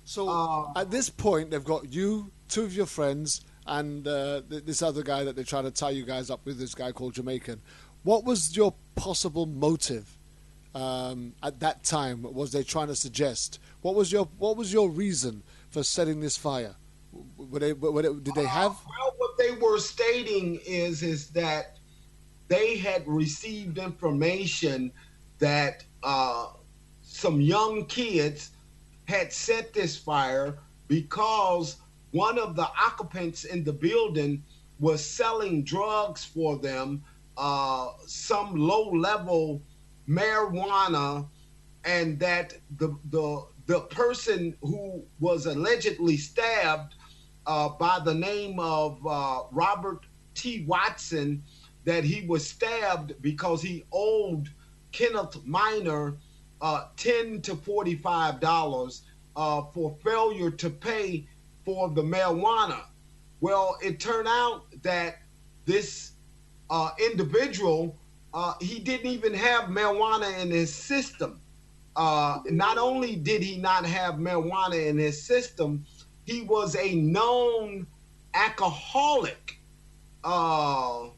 So at this point, they've got you, two of your friends, and this other guy that they're trying to tie you guys up with, this guy called Jamaican. What was your possible motive at that time? What was they trying to suggest? What was your reason for setting this fire? Did they have? Well, what they were stating is that they had received information that some young kids had set this fire because one of the occupants in the building was selling drugs for them, some low-level marijuana, and that the person who was allegedly stabbed by the name of Robert T. Watson, that he was stabbed because he owed Kenneth Minor $10 to $45 for failure to pay for the marijuana. Well, it turned out that this individual, he didn't even have marijuana in his system. Not only did he not have marijuana in his system, he was a known alcoholic throughout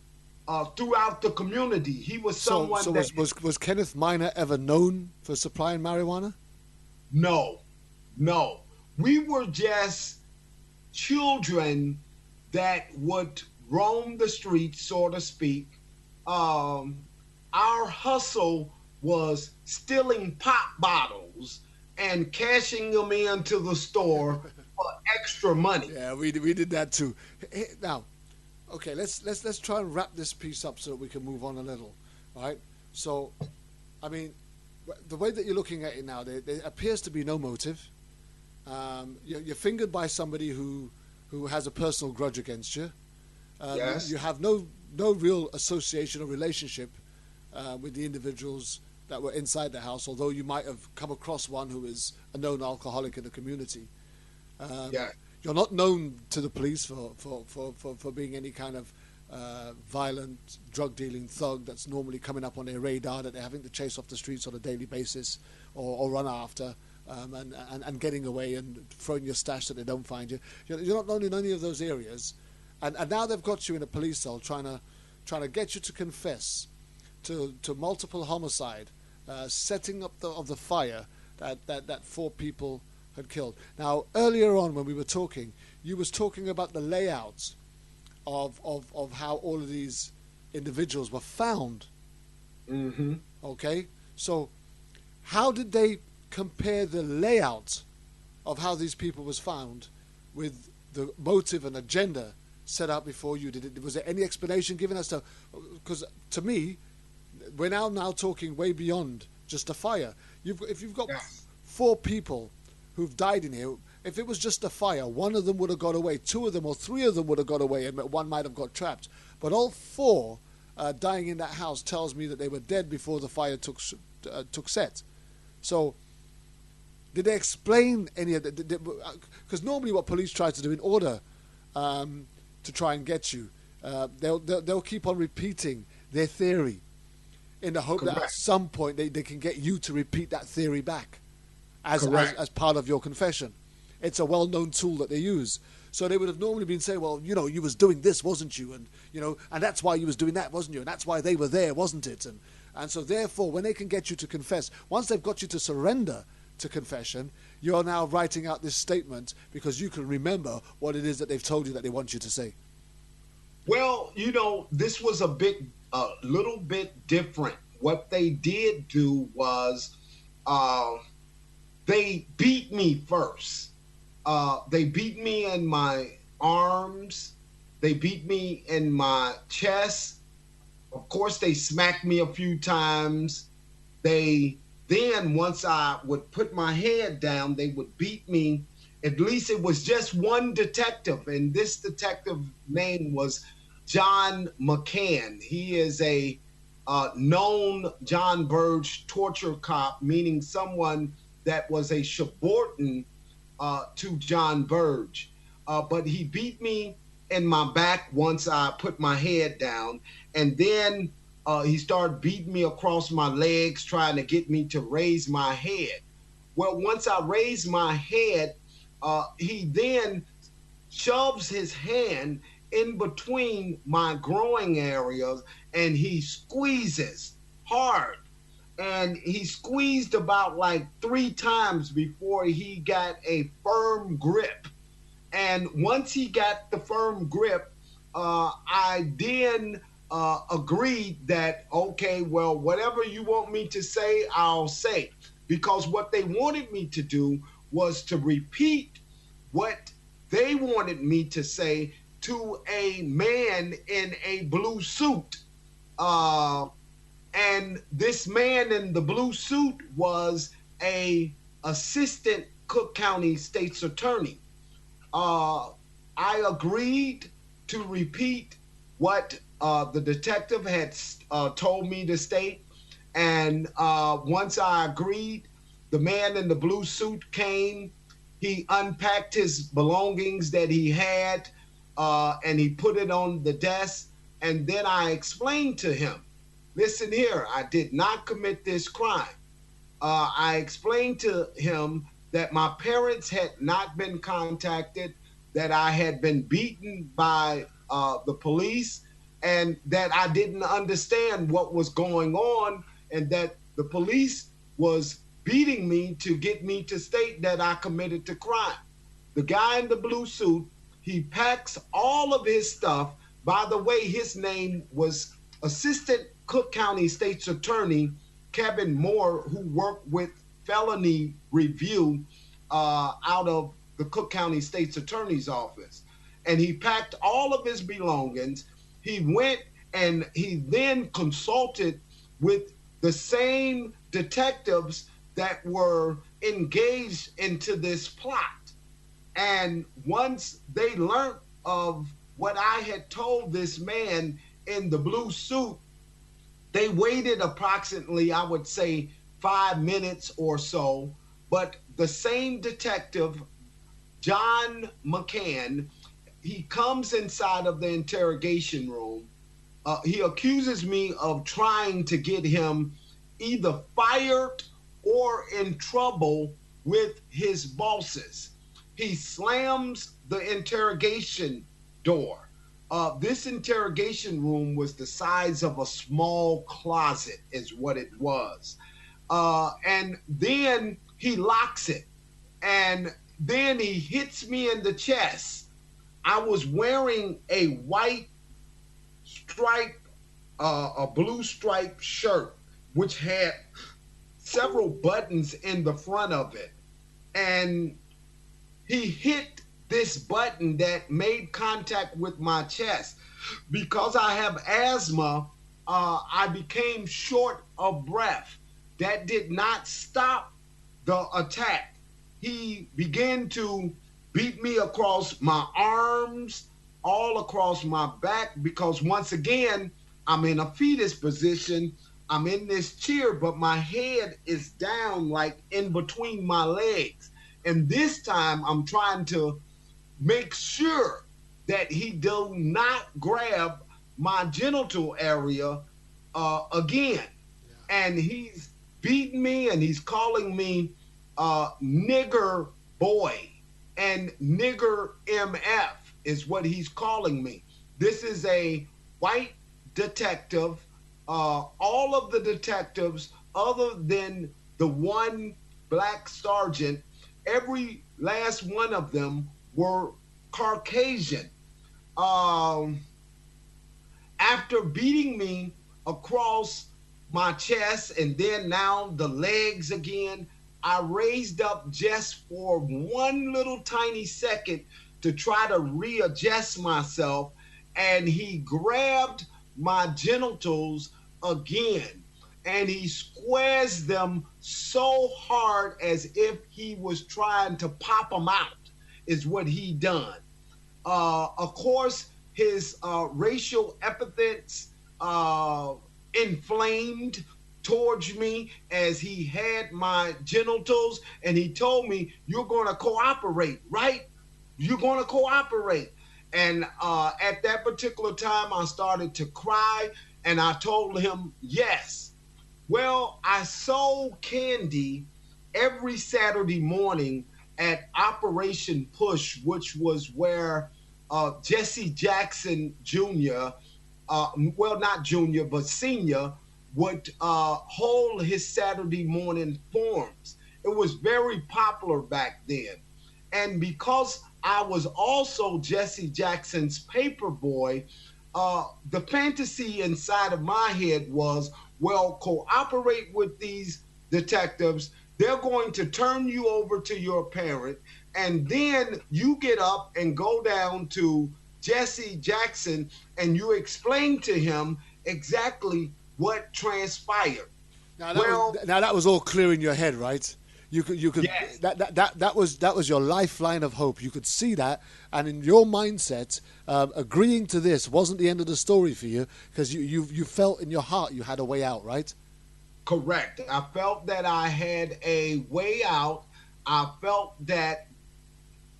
the community. He was someone was Kenneth Minor ever known for supplying marijuana? No. We were just children that would roam the streets, so to speak. Our hustle was stealing pop bottles and cashing them into the store for extra money. Yeah, we did that too. Now, okay, let's try and wrap this piece up so that we can move on a little, right? So, I mean, the way that you're looking at it now, there appears to be no motive. You're fingered by somebody who has a personal grudge against you. Yes. You have no real association or relationship with the individuals that were inside the house, although you might have come across one who is a known alcoholic in the community. You're not known to the police for being any kind of violent drug dealing thug that's normally coming up on their radar that they're having to chase off the streets on a daily basis or run after and getting away and throwing your stash so they don't find you. You're not known in any of those areas, and now they've got you in a police cell trying to get you to confess to multiple homicide, setting up of the fire that 4 people had killed. Now, earlier on when we were talking, you was talking about the layout of how all of these individuals were found. Mm-hmm. Okay? So how did they compare the layout of how these people was found with the motive and agenda set out before you? Was there any explanation given as to... Because to me, we're now talking way beyond just a fire. If you've got Yes. 4 people who've died in here, if it was just a fire, one of them would have got away, 2 of them or 3 of them would have got away, and one might have got trapped. But all 4 dying in that house tells me that they were dead before the fire took set. So, did they explain any of that? Because normally, what police try to do in order to try and get you, they'll keep on repeating their theory in the hope that at some point they can get you to repeat that theory back as part of your confession. It's a well-known tool that they use. So they would have normally been saying, well, you was doing this, wasn't you? And, and that's why you was doing that, wasn't you? And that's why they were there, wasn't it? And so therefore, when they can get you to confess, once they've got you to surrender to confession, you're now writing out this statement because you can remember what it is that they've told you that they want you to say. Well, this was a little bit different. What they did do was they beat me first. They beat me in my arms. They beat me in my chest. Of course, they smacked me a few times. Then once I would put my head down, they would beat me. At least it was just one detective, and this detective name was John McCann. He is a known John Burge torture cop, meaning someone that was a subordinate to John Burge. But he beat me in my back once I put my head down, and then he started beating me across my legs, trying to get me to raise my head. Well, once I raised my head, he then shoves his hand in between my growing areas and he squeezes hard. And he squeezed about like 3 times before he got a firm grip. And once he got the firm grip, I then agreed that, okay, well, whatever you want me to say, I'll say. Because what they wanted me to do was to repeat what they wanted me to say to a man in a blue suit. And this man in the blue suit was a assistant Cook County State's attorney. I agreed to repeat what the detective had told me to state. And once I agreed, the man in the blue suit came. He unpacked his belongings that he had, and he put it on the desk. And then I explained to him, listen here, I did not commit this crime. I explained to him that my parents had not been contacted, that I had been beaten by the police, and that I didn't understand what was going on, and that the police was beating me to get me to state that I committed the crime. The guy in the blue suit, he packs all of his stuff. By the way, his name was Assistant Cook County State's Attorney Kevin Moore, who worked with felony review out of the Cook County State's Attorney's office. And he packed all of his belongings. He went and he then consulted with the same detectives that were engaged into this plot. And once they learned of what I had told this man in the blue suit, they waited approximately, I would say, 5 minutes or so. But the same detective, John McCann, he comes inside of the interrogation room. He accuses me of trying to get him either fired or in trouble with his bosses. He slams the interrogation door. This interrogation room was the size of a small closet, is what it was. And then he locks it. And then he hits me in the chest. I was wearing a white stripe, a blue striped shirt, which had several buttons in the front of it. And he hit this button that made contact with my chest. Because I have asthma, I became short of breath. that did not stop the attack. He began to beat me across my arms, all across my back, because once again, I'm in a fetus position. I'm in this chair, but my head is down, like in between my legs. And this time I'm trying to make sure that he do not grab my genital area again. And he's beating me, and he's calling me nigger boy, and nigger MF is what he's calling me. This is a white detective. All of the detectives, other than the one black sergeant, every last one of them were Caucasian. After beating me across my chest and then now the legs again, I raised up just for one little tiny second to try to readjust myself, and he grabbed my genitals again, and he squares them so hard as if he was trying to pop them out, is what he done. Of course, his racial epithets inflamed towards me as he had my genitals, and he told me, "You're going to cooperate, right? You're going to cooperate." And at that particular time, I started to cry, and I told him yes. Well, I sold candy every Saturday morning at Operation Push, which was where Jesse Jackson Jr., well, not junior, but senior, would hold his Saturday morning forums. It was very popular back then. And because I was also Jesse Jackson's paper boy, the fantasy inside of my head was, well, cooperate with these detectives. They're going to turn you over to your parent, and then you get up and go down to Jesse Jackson and you explain to him exactly what transpired. Now that was all clear in your head, right? You could Yes. that was your lifeline of hope. You could see that, and in your mindset, agreeing to this wasn't the end of the story for you, because you felt in your heart you had a way out, right? Correct. I felt that I had a way out. I felt that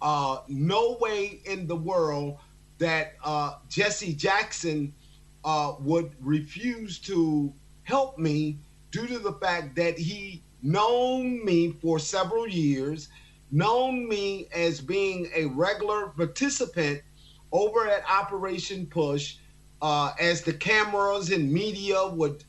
no way in the world that Jesse Jackson would refuse to help me due to the fact that he known me for several years, known me as being a regular participant over at Operation Push, as the cameras and media would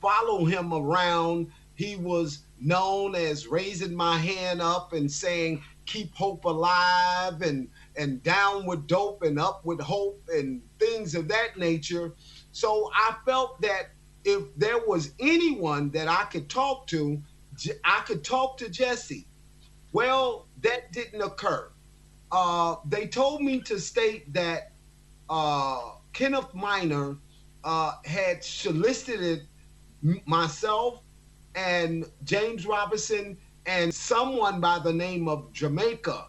follow him around. He was known as raising my hand up and saying, "Keep hope alive," and down with dope and up with hope and things of that nature. So I felt that if there was anyone that I could talk to, I could talk to Jesse. Well, that didn't occur. They told me to state that Kenneth Minor had solicited myself and James Robinson and someone by the name of Jamaica.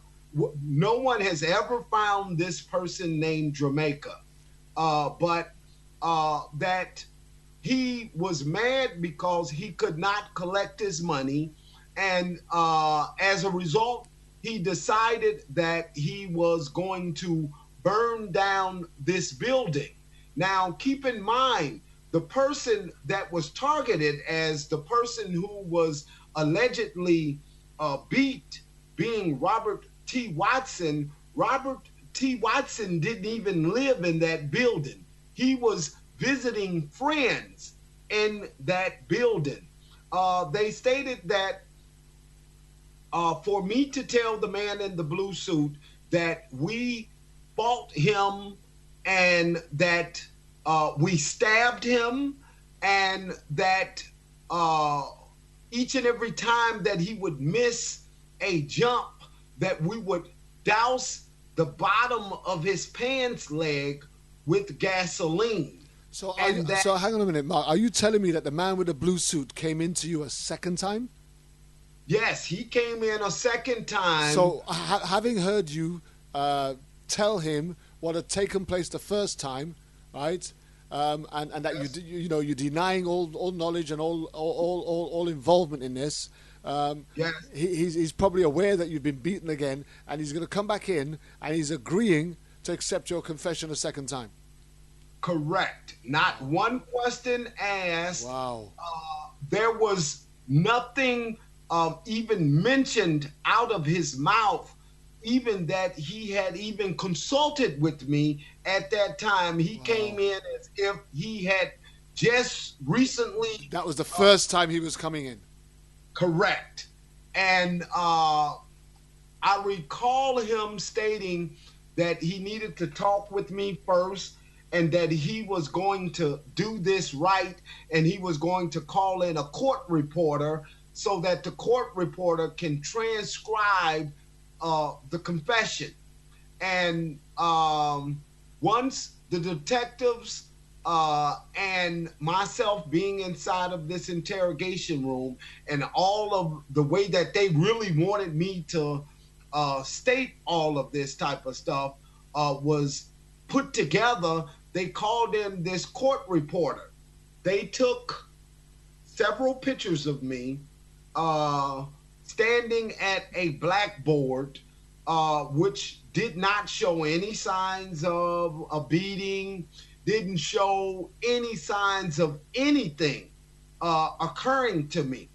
No one has ever found this person named Jamaica, but that he was mad because he could not collect his money, and as a result, he decided that he was going to burn down this building. Now, keep in mind, the person that was targeted as the person who was allegedly beat, being Robert T. Watson. Robert T. Watson didn't even live in that building. He was visiting friends in that building. They stated that for me to tell the man in the blue suit that we fought him and that we stabbed him, and that each and every time that he would miss a jump, that we would douse the bottom of his pants leg with gasoline. So, And so hang on a minute, Mark. Are you telling me that the man with the blue suit came into you a second time? Yes, he came in a second time. So, having heard you tell him what had taken place the first time, right? And that Yes. you're denying all knowledge and all involvement in this. Yes. He's probably aware that you've been beaten again, and he's going to come back in, and he's agreeing to accept your confession a second time. Correct. Not one question asked. Wow. There was nothing even mentioned out of his mouth, even that he had even consulted with me at that time. He came in as if he had just recently. That was the first time he was coming in. Correct. And I recall him stating that he needed to talk with me first, and that he was going to do this right, and he was going to call in a court reporter so that the court reporter can transcribe the confession. And once the detectives and myself being inside of this interrogation room, and all of the way that they really wanted me to state all of this type of stuff was put together, they called in this court reporter. They took several pictures of me standing at a blackboard, which did not show any signs of a beating, didn't show any signs of anything occurring to me.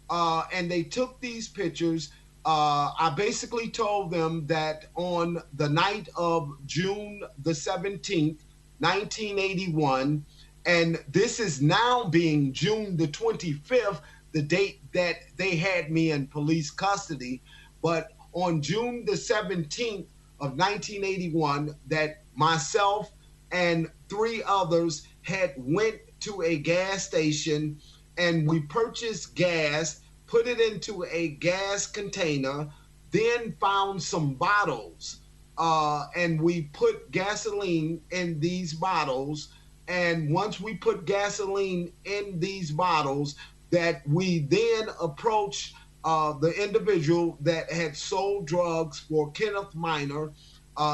And they took these pictures. I basically told them that on the night of June the 17th, 1981, and this is now being June the 25th, the date that they had me in police custody. But on June the 17th of 1981, that myself and 3 others had went to a gas station, and we purchased gas, put it into a gas container, then found some bottles, and we put gasoline in these bottles. And once we put gasoline in these bottles, that we then approached the individual that had sold drugs for Kenneth Minor.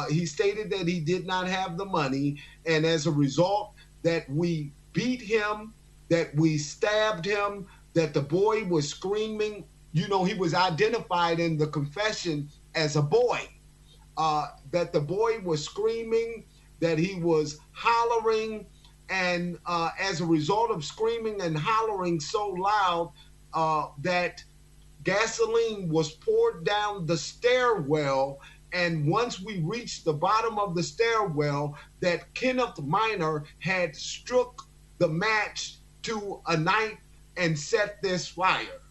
He stated that he did not have the money, and as a result, that we beat him, that we stabbed him, that the boy was screaming. You know, he was identified in the confession as a boy, that the boy was screaming, that he was hollering, and as a result of screaming and hollering so loud, that gasoline was poured down the stairwell. And once we reached the bottom of the stairwell, that Kenneth Minor had struck the match to a knife and set this fire.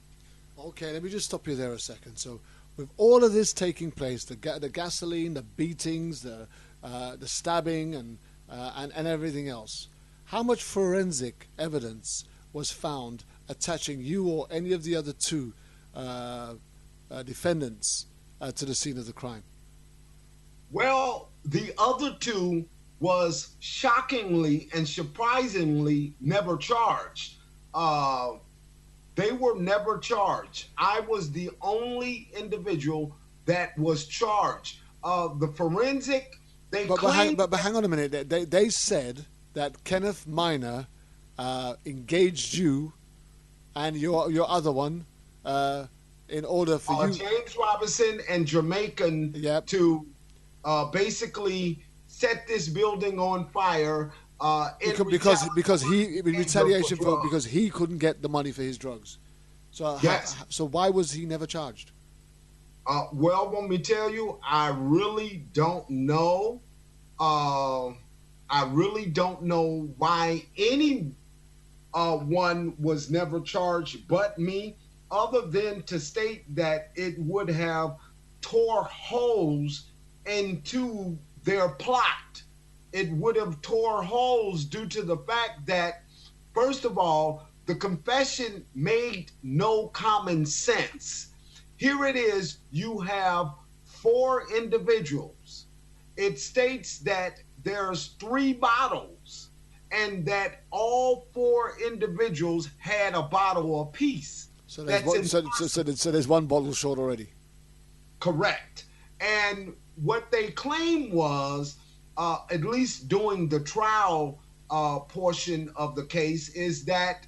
Okay, let me just stop you there a second. So, with all of this taking place, the gasoline, the beatings, the stabbing, and everything else, how much forensic evidence was found attaching you or any of the other 2 defendants to the scene of the crime? Well, the other 2 was shockingly and surprisingly never charged. They were never charged. I was the only individual that was charged. The forensic, but hang on a minute. They said that Kenneth Minor engaged you and your other one in order for you, James Robinson and Jamaican, to basically set this building on fire. Because he, in retaliation for, because he couldn't get the money for his drugs. So yes. So why was he never charged? Well, let me tell you, I really don't know. I really don't know why any one was never charged but me, other than to state that it would have tore holes into their plot. It would have tore holes due to the fact that, first of all, the confession made no common sense. Here it is, you have 4 individuals. It states that there's 3 bottles, and that all 4 individuals had a bottle apiece. So there's one bottle short already. Correct. And what they claimed was, at least during the trial portion of the case, is that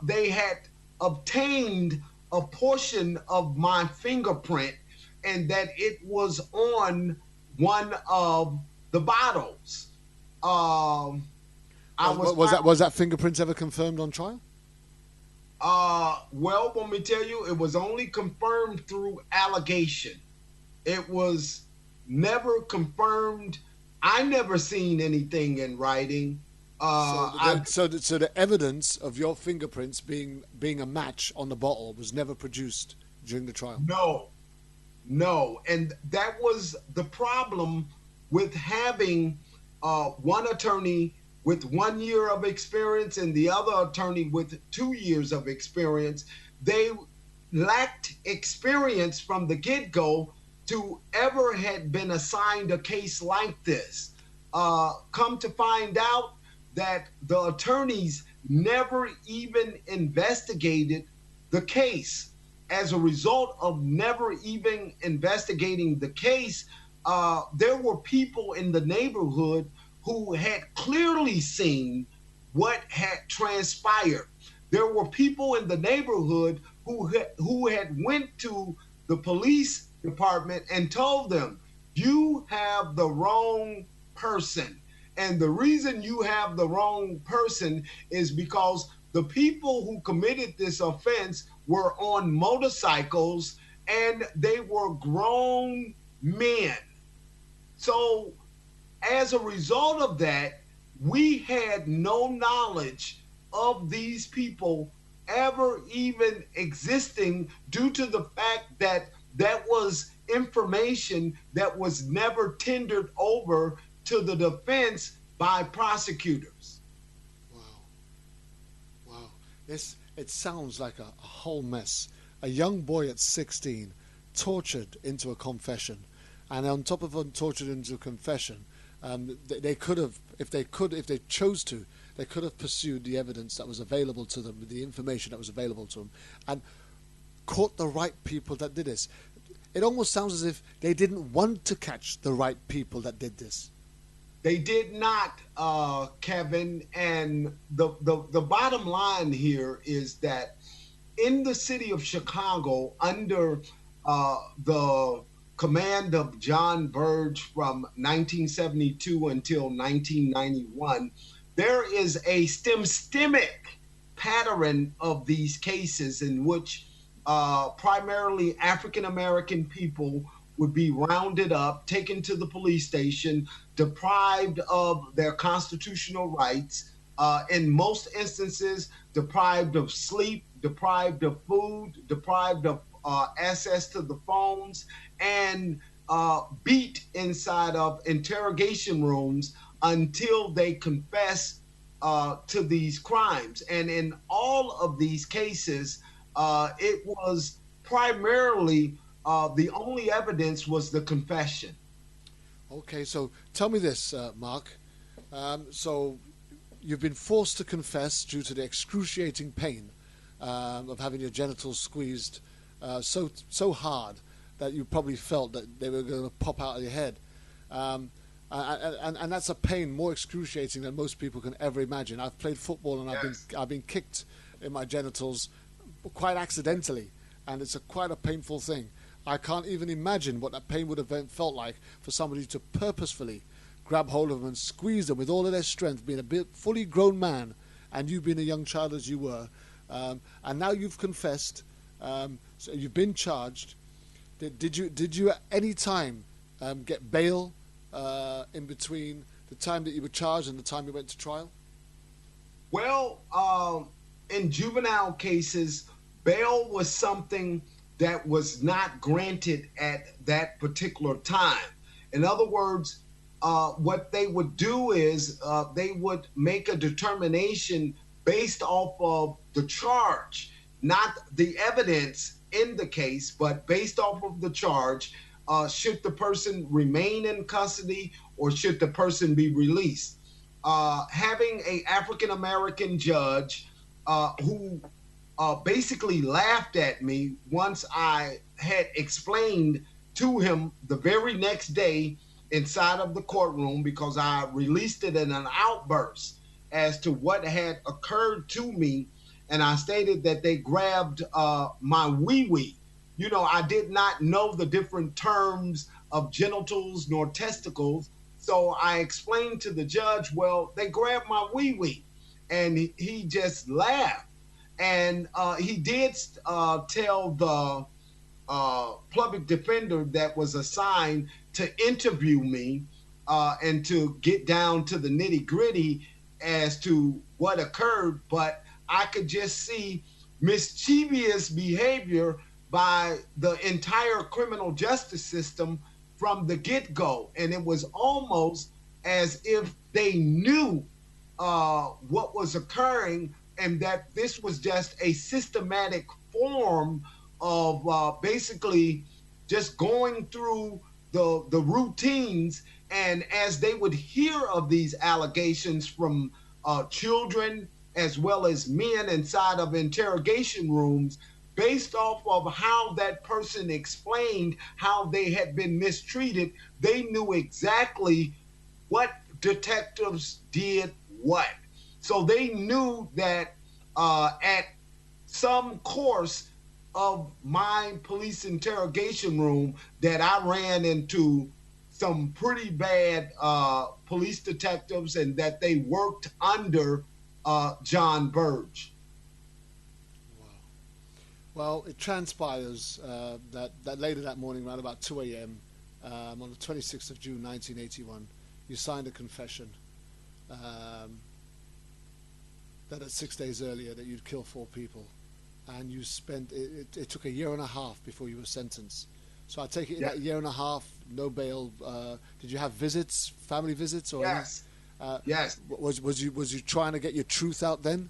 they had obtained a portion of my fingerprint and that it was on one of the bottles. Was that fingerprints ever confirmed on trial? Well, let me tell you, it was only confirmed through allegation. It was never confirmed. I never seen anything in writing. So the evidence of your fingerprints being a match on the bottle was never produced during the trial? No. And that was the problem with having one attorney with 1 year of experience and the other attorney with 2 years of experience. They lacked experience from the get-go to ever had been assigned a case like this. Come to find out that the attorneys never even investigated the case. As a result of never even investigating the case, there were people in the neighborhood who had clearly seen what had transpired. There were people in the neighborhood who had went to the police department and told them, you have the wrong person. And the reason you have the wrong person is because the people who committed this offense were on motorcycles and they were grown men. So as a result of that, we had no knowledge of these people ever even existing due to the fact that that was information that was never tendered over to the defense by prosecutors. Wow. It sounds like a whole mess. A young boy at 16 tortured into a confession, and on top of tortured into a confession, they could have, if they chose to, they could have pursued the evidence that was available to them, the information that was available to them, and caught the right people that did this. It almost sounds as if they didn't want to catch the right people that did this. They did not, Kevin. And the bottom line here is that in the city of Chicago, under the command of John Burge from 1972 until 1991, there is a systemic pattern of these cases in which primarily African-American people would be rounded up, taken to the police station, deprived of their constitutional rights, in most instances deprived of sleep, deprived of food, deprived of access to the phones, and beat inside of interrogation rooms until they confess to these crimes. And in all of these cases, it was primarily the only evidence was the confession. Okay, so tell me this, Mark. So you've been forced to confess due to the excruciating pain of having your genitals squeezed so hard that you probably felt that they were going to pop out of your head. And that's a pain more excruciating than most people can ever imagine. I've played football and I've been kicked in my genitals quite accidentally, and it's quite a painful thing. I can't even imagine what that pain would have felt like for somebody to purposefully grab hold of them and squeeze them with all of their strength, being a fully grown man, and you being a young child as you were. And now you've confessed, so you've been charged. Did you at any time get bail in between the time that you were charged and the time you went to trial? Well, in juvenile cases, bail was something that was not granted at that particular time. In other words, what they would do is they would make a determination based off of the charge, not the evidence in the case, but based off of the charge, should the person remain in custody or should the person be released? having a African American judge who basically laughed at me once I had explained to him the very next day inside of the courtroom, because I released it in an outburst as to what had occurred to me. And I stated that they grabbed my wee-wee. You know, I did not know the different terms of genitals nor testicles. So I explained to the judge, well, they grabbed my wee-wee. And he just laughed. And he did tell the public defender that was assigned to interview me and to get down to the nitty-gritty as to what occurred. But I could just see mischievous behavior by the entire criminal justice system from the get-go. And it was almost as if they knew what was occurring, and that this was just a systematic form of basically just going through the routines. And as they would hear of these allegations from children as well as men inside of interrogation rooms, based off of how that person explained how they had been mistreated, they knew exactly what detectives did what. So they knew that at some course of my police interrogation room that I ran into some pretty bad police detectives, and that they worked under John Burge. Wow. Well, it transpires that later that morning, around about 2 a.m., on the 26th of June, 1981, you signed a confession that 6 days earlier that you'd killed 4 people, and you spent it took a year and a half before you were sentenced. So I take it in that year and a half, no bail. Did you have visits, family visits, or yes? Yes. Was you trying to get your truth out then?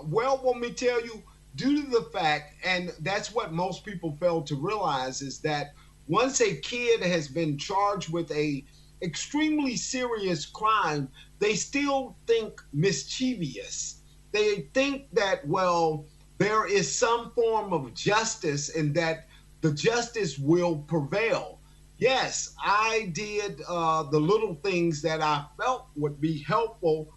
Well, let me tell you, due to the fact, and that's what most people fail to realize, is that once a kid has been charged with a extremely serious crime, they still think mischievous. They think that, well, there is some form of justice and that the justice will prevail. Yes, I did the little things that I felt would be helpful.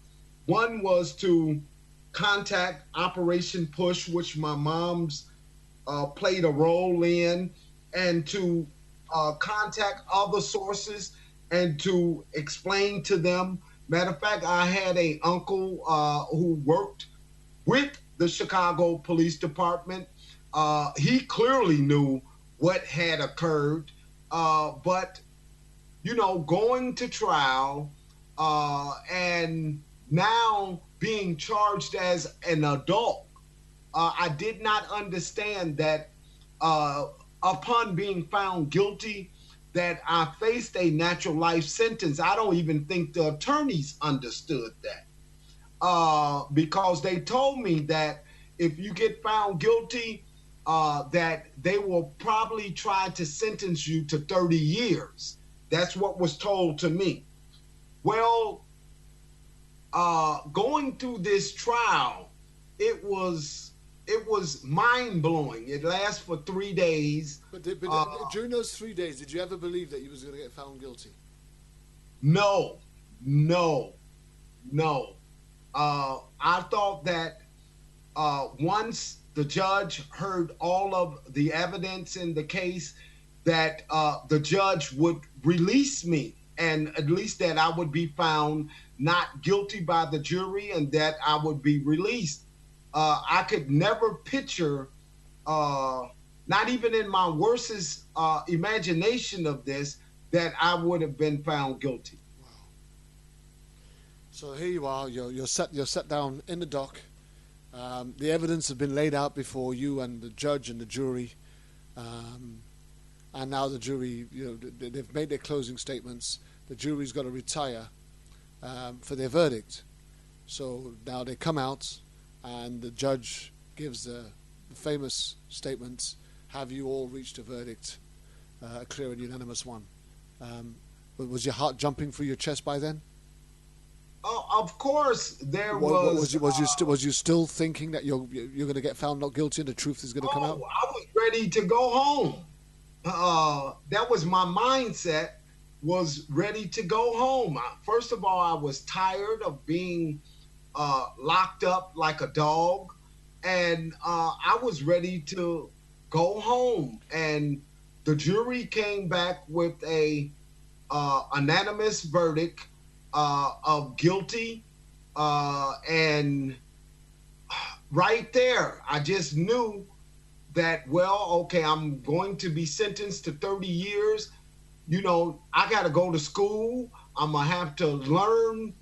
One was to contact Operation Push, which my mom's played a role in, and to contact other sources and to explain to them. Matter of fact, I had an uncle who worked with the Chicago Police Department. He clearly knew what had occurred, but, you know, going to trial and now being charged as an adult, I did not understand that upon being found guilty, that I faced a natural life sentence. I don't even think the attorneys understood that, because they told me that if you get found guilty, that they will probably try to sentence you to 30 years. That's what was told to me. Well, going through this trial, it was mind-blowing. It lasted for 3 days. But during those 3 days, did you ever believe that you was going to get found guilty? No. I thought that once the judge heard all of the evidence in the case, that the judge would release me, and at least that I would be found not guilty by the jury and that I would be released. I could never picture, not even in my worstest imagination of this, that I would have been found guilty. Wow. So here you are, you're set down in the dock. The evidence has been laid out before you and the judge and the jury, and now the jury, they've made their closing statements. The jury's got to retire for their verdict. So now they come out, and the judge gives the famous statement, "Have you all reached a verdict, a clear and unanimous one?" Was your heart jumping through your chest by then? Of course, there was you still thinking that you're going to get found not guilty and the truth is going to come out? I was ready to go home. That was my mindset. Was ready to go home. First of all, I was tired of being locked up like a dog, and I was ready to go home. And the jury came back with a unanimous verdict of guilty, and right there, I just knew that, well, okay, I'm going to be sentenced to 30 years. You know, I got to go to school. I'm going to have to learn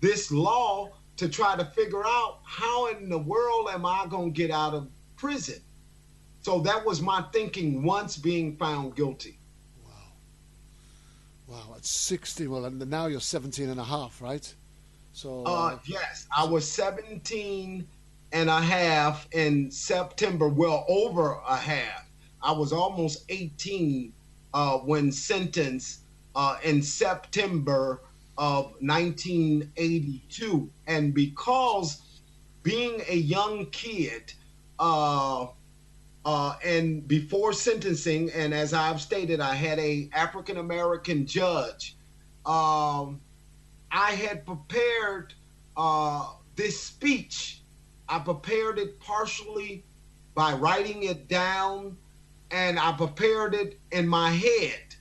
this law to try to figure out how in the world am I going to get out of prison. So that was my thinking once being found guilty. Wow, at 60, well, and now you're 17 and a half, right? So yes, I was 17 and a half in September, well, over a half. I was almost 18 when sentenced in September of 1982. And because being a young kid, and before sentencing, and as I've stated, I had a African-American judge. I had prepared this speech. I prepared it partially by writing it down, and I prepared it in my head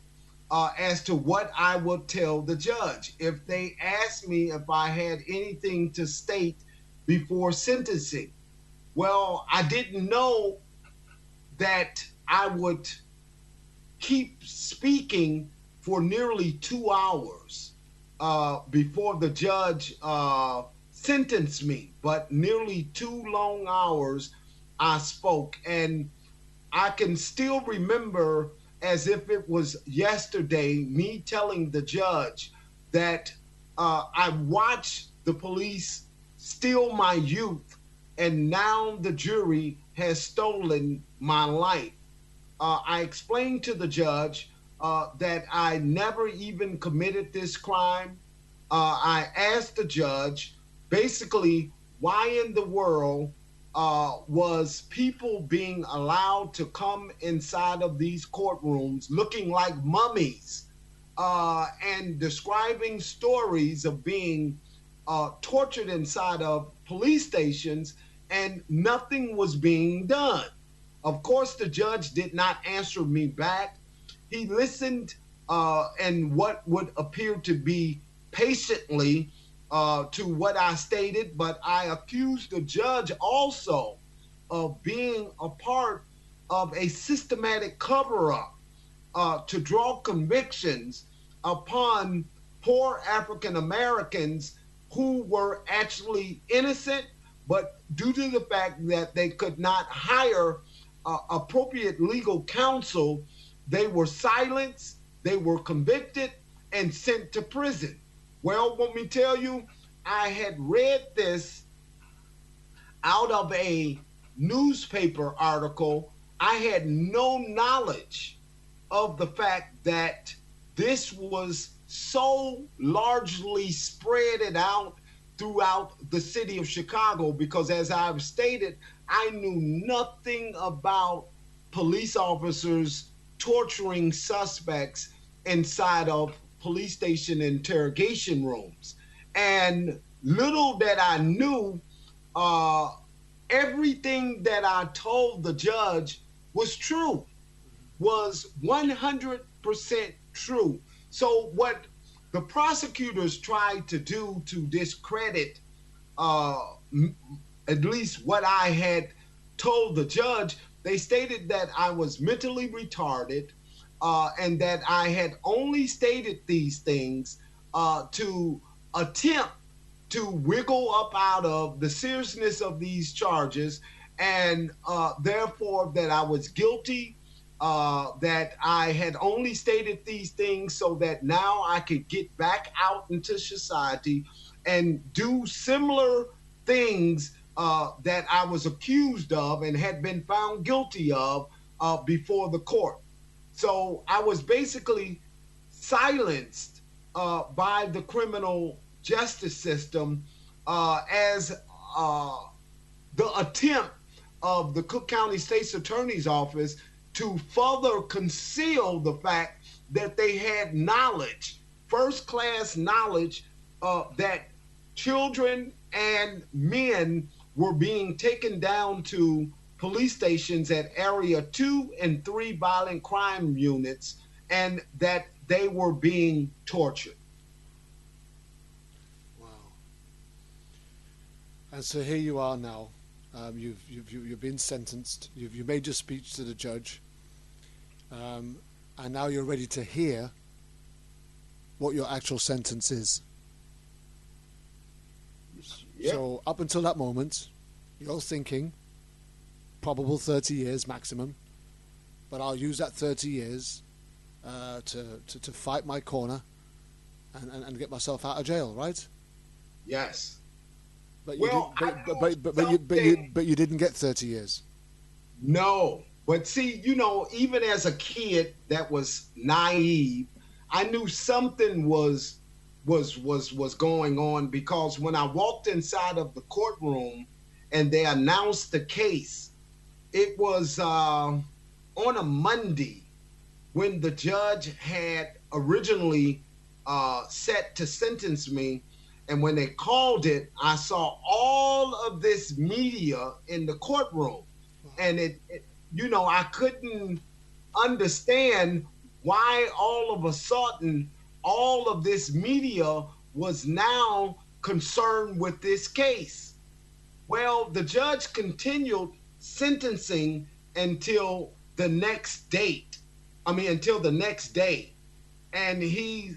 as to what I would tell the judge. If they asked me if I had anything to state before sentencing, well, I didn't know that I would keep speaking for nearly 2 hours before the judge sentenced me. But nearly 2 long hours I spoke. And I can still remember, as if it was yesterday, me telling the judge that I watched the police steal my youth, and now the jury has stolen my life. I explained to the judge that I never even committed this crime. I asked the judge, basically, why in the world was people being allowed to come inside of these courtrooms looking like mummies and describing stories of being tortured inside of police stations, and nothing was being done. Of course, the judge did not answer me back. He listened and what would appear to be patiently to what I stated, but I accused the judge also of being a part of a systematic cover-up to draw convictions upon poor African Americans who were actually innocent, but due to the fact that they could not hire appropriate legal counsel, they were silenced, they were convicted, and sent to prison. Well, let me tell you, I had read this out of a newspaper article. I had no knowledge of the fact that this was so largely spread out throughout the city of Chicago, because as I've stated, I knew nothing about police officers torturing suspects inside of police station interrogation rooms. And little that I knew, everything that I told the judge was true, was 100% true. So what the prosecutors tried to do to discredit at least what I had told the judge, they stated that I was mentally retarded and that I had only stated these things to attempt to wiggle up out of the seriousness of these charges, and therefore that I was guilty, that I had only stated these things so that now I could get back out into society and do similar things that I was accused of and had been found guilty of before the court. So I was basically silenced by the criminal justice system as the attempt of the Cook County State's Attorney's Office to further conceal the fact that they had knowledge, first-class knowledge, that children and men were being taken down to police stations at Area 2 and 3 violent crime units, and that they were being tortured. Wow. And so here you are now. You've been sentenced. You've made your speech to the judge, and now you're ready to hear what your actual sentence is. Yep. So up until that moment, you're thinking probable 30 years maximum, but I'll use that 30 years to fight my corner and get myself out of jail, right? Yes. But Well, you didn't get 30 years. No, but see, even as a kid that was naive, I knew something was going on, because when I walked inside of the courtroom and they announced the case, it was on a Monday when the judge had originally set to sentence me. And when they called it, I saw all of this media in the courtroom. And I couldn't understand why all of a sudden all of this media was now concerned with this case. Well, the judge continued sentencing until the next day. And he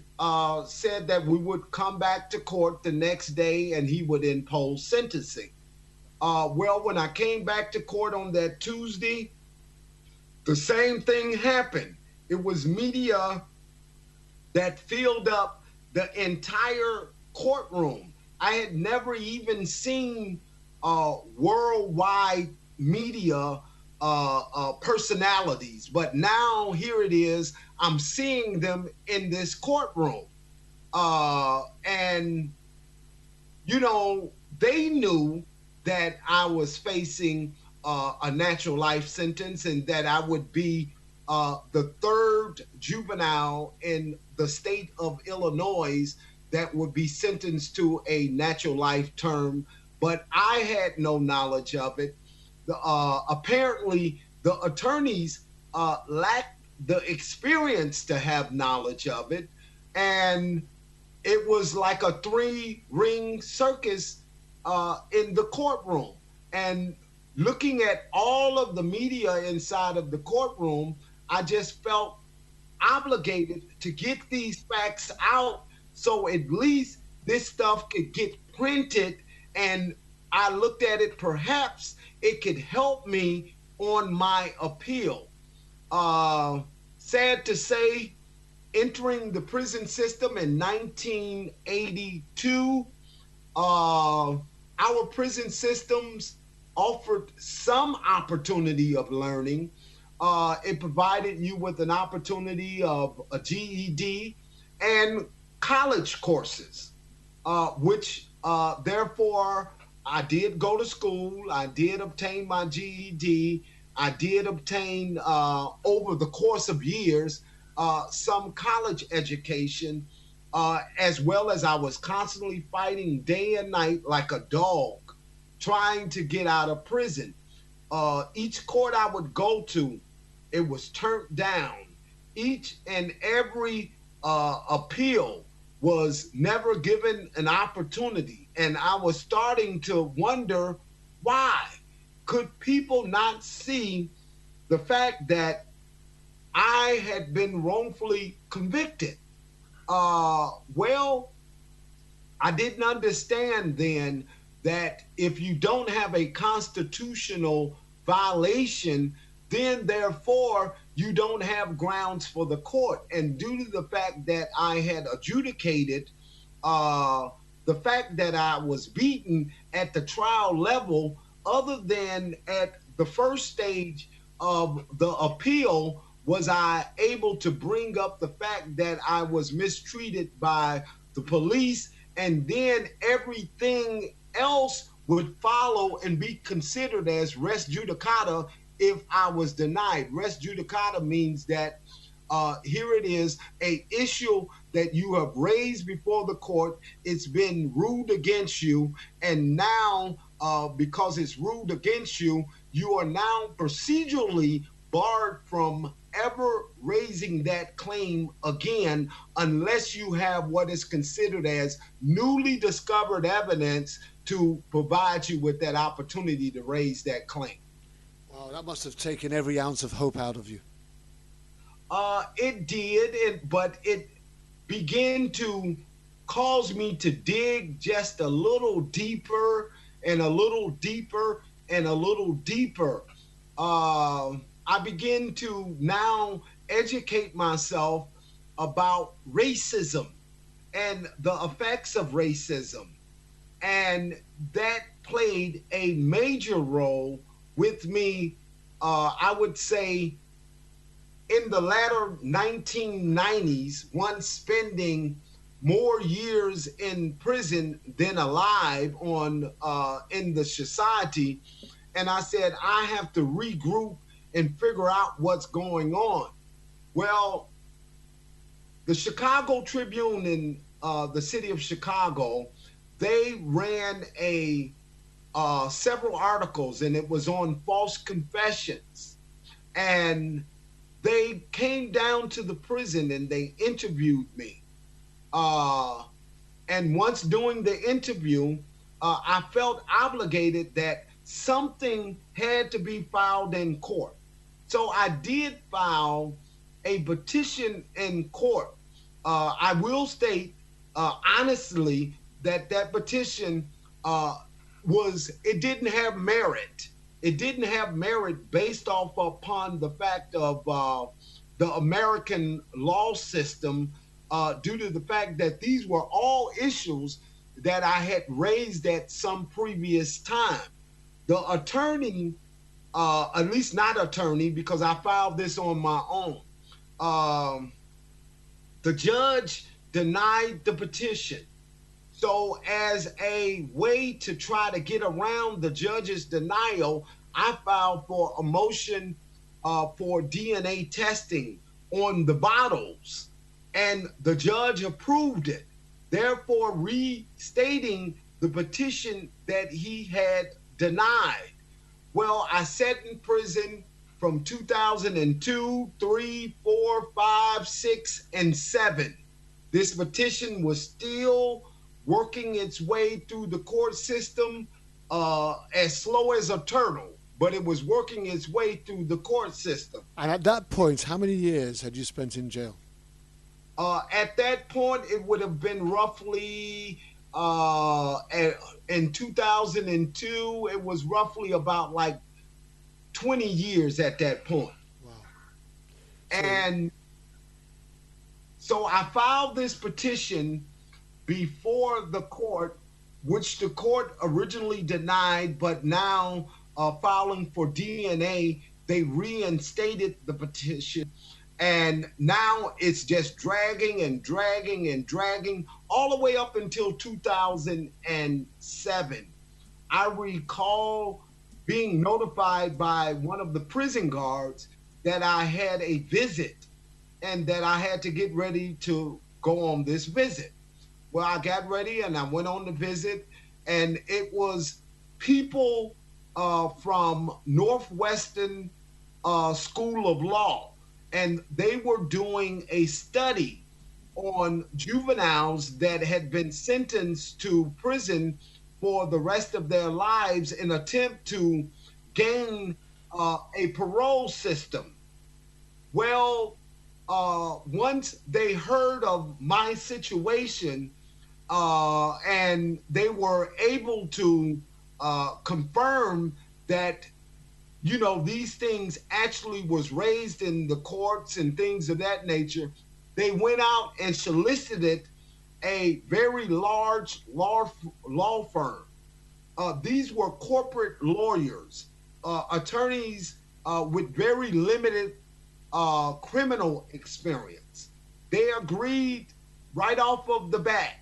said that we would come back to court the next day and he would impose sentencing. Well, when I came back to court on that Tuesday, the same thing happened. It was media that filled up the entire courtroom. I had never even seen worldwide media personalities, but now here it is. I'm seeing them in this courtroom. And, they knew that I was facing a natural life sentence and that I would be the third juvenile in the state of Illinois that would be sentenced to a natural life term, but I had no knowledge of it. Apparently, the attorneys lacked the experience to have knowledge of it, and it was like a three-ring circus in the courtroom. And looking at all of the media inside of the courtroom, I just felt obligated to get these facts out so at least this stuff could get printed, and I looked at it, perhaps it could help me on my appeal. Sad to say, entering the prison system in 1982, our prison systems offered some opportunity of learning. It provided you with an opportunity of a GED and college courses, which therefore I did go to school. I did obtain my GED. I did obtain, over the course of years, some college education, as well as I was constantly fighting day and night like a dog, trying to get out of prison. Each court I would go to, it was turned down. Each and every appeal was never given an opportunity. And I was starting to wonder why. Could people not see the fact that I had been wrongfully convicted? Well, I didn't understand then that if you don't have a constitutional violation, then therefore you don't have grounds for the court. And due to the fact that I had adjudicated the fact that I was beaten at the trial level, other than at the first stage of the appeal, was I able to bring up the fact that I was mistreated by the police and then everything else would follow and be considered as res judicata if I was denied. Res judicata means that here it is, a issue that you have raised before the court. It's been ruled against you, and now because it's ruled against you, you are now procedurally barred from ever raising that claim again unless you have what is considered as newly discovered evidence to provide you with that opportunity to raise that claim. Wow, that must have taken every ounce of hope out of you. It did, but it began to cause me to dig just a little deeper and a little deeper and a little deeper. I begin to now educate myself about racism and the effects of racism. And that played a major role with me, I would say, in the latter 1990s, once spending more years in prison than alive in the society. And I said, I have to regroup and figure out what's going on. Well, the Chicago Tribune in the city of Chicago, they ran several articles, and it was on false confessions. And they came down to the prison and they interviewed me. And once doing the interview, I felt obligated that something had to be filed in court. So I did file a petition in court. I will state honestly that petition it didn't have merit. It didn't have merit based off upon the fact of the American law system, due to the fact that these were all issues that I had raised at some previous time. The attorney, at least not attorney, because I filed this on my own, the judge denied the petition. So as a way to try to get around the judge's denial, I filed for a motion for DNA testing on the bottles, and the judge approved it, therefore restating the petition that he had denied. Well, I sat in prison from 2002, 3, 4, 5, 6, and 7. This petition was still working its way through the court system, as slow as a turtle, but it was working its way through the court system. And at that point, how many years had you spent in jail? At that point, it would have been roughly, in 2002, it was roughly about like 20 years at that point. Wow. And so I filed this petition before the court, which the court originally denied, but now filing for DNA, they reinstated the petition. And now it's just dragging and dragging and dragging all the way up until 2007. I recall being notified by one of the prison guards that I had a visit and that I had to get ready to go on this visit. Well, I got ready and I went on the visit, and it was people from Northwestern School of Law. And they were doing a study on juveniles that had been sentenced to prison for the rest of their lives in an attempt to gain a parole system. Well, once they heard of my situation, and they were able to confirm that, you know, these things actually was raised in the courts and things of that nature, they went out and solicited a very large law firm. These were corporate lawyers, attorneys with very limited criminal experience. They agreed right off of the bat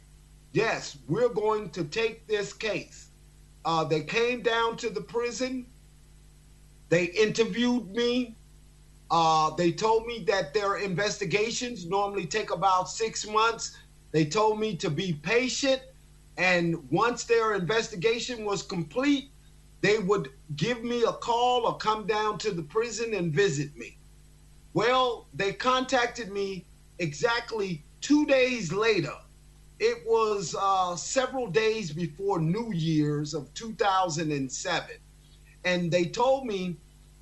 yes, we're going to take this case. They came down to the prison. They interviewed me. They told me that their investigations normally take about 6 months. They told me to be patient, and once their investigation was complete, they would give me a call or come down to the prison and visit me. Well, they contacted me exactly 2 days later. It was several days before New Year's of 2007. And they told me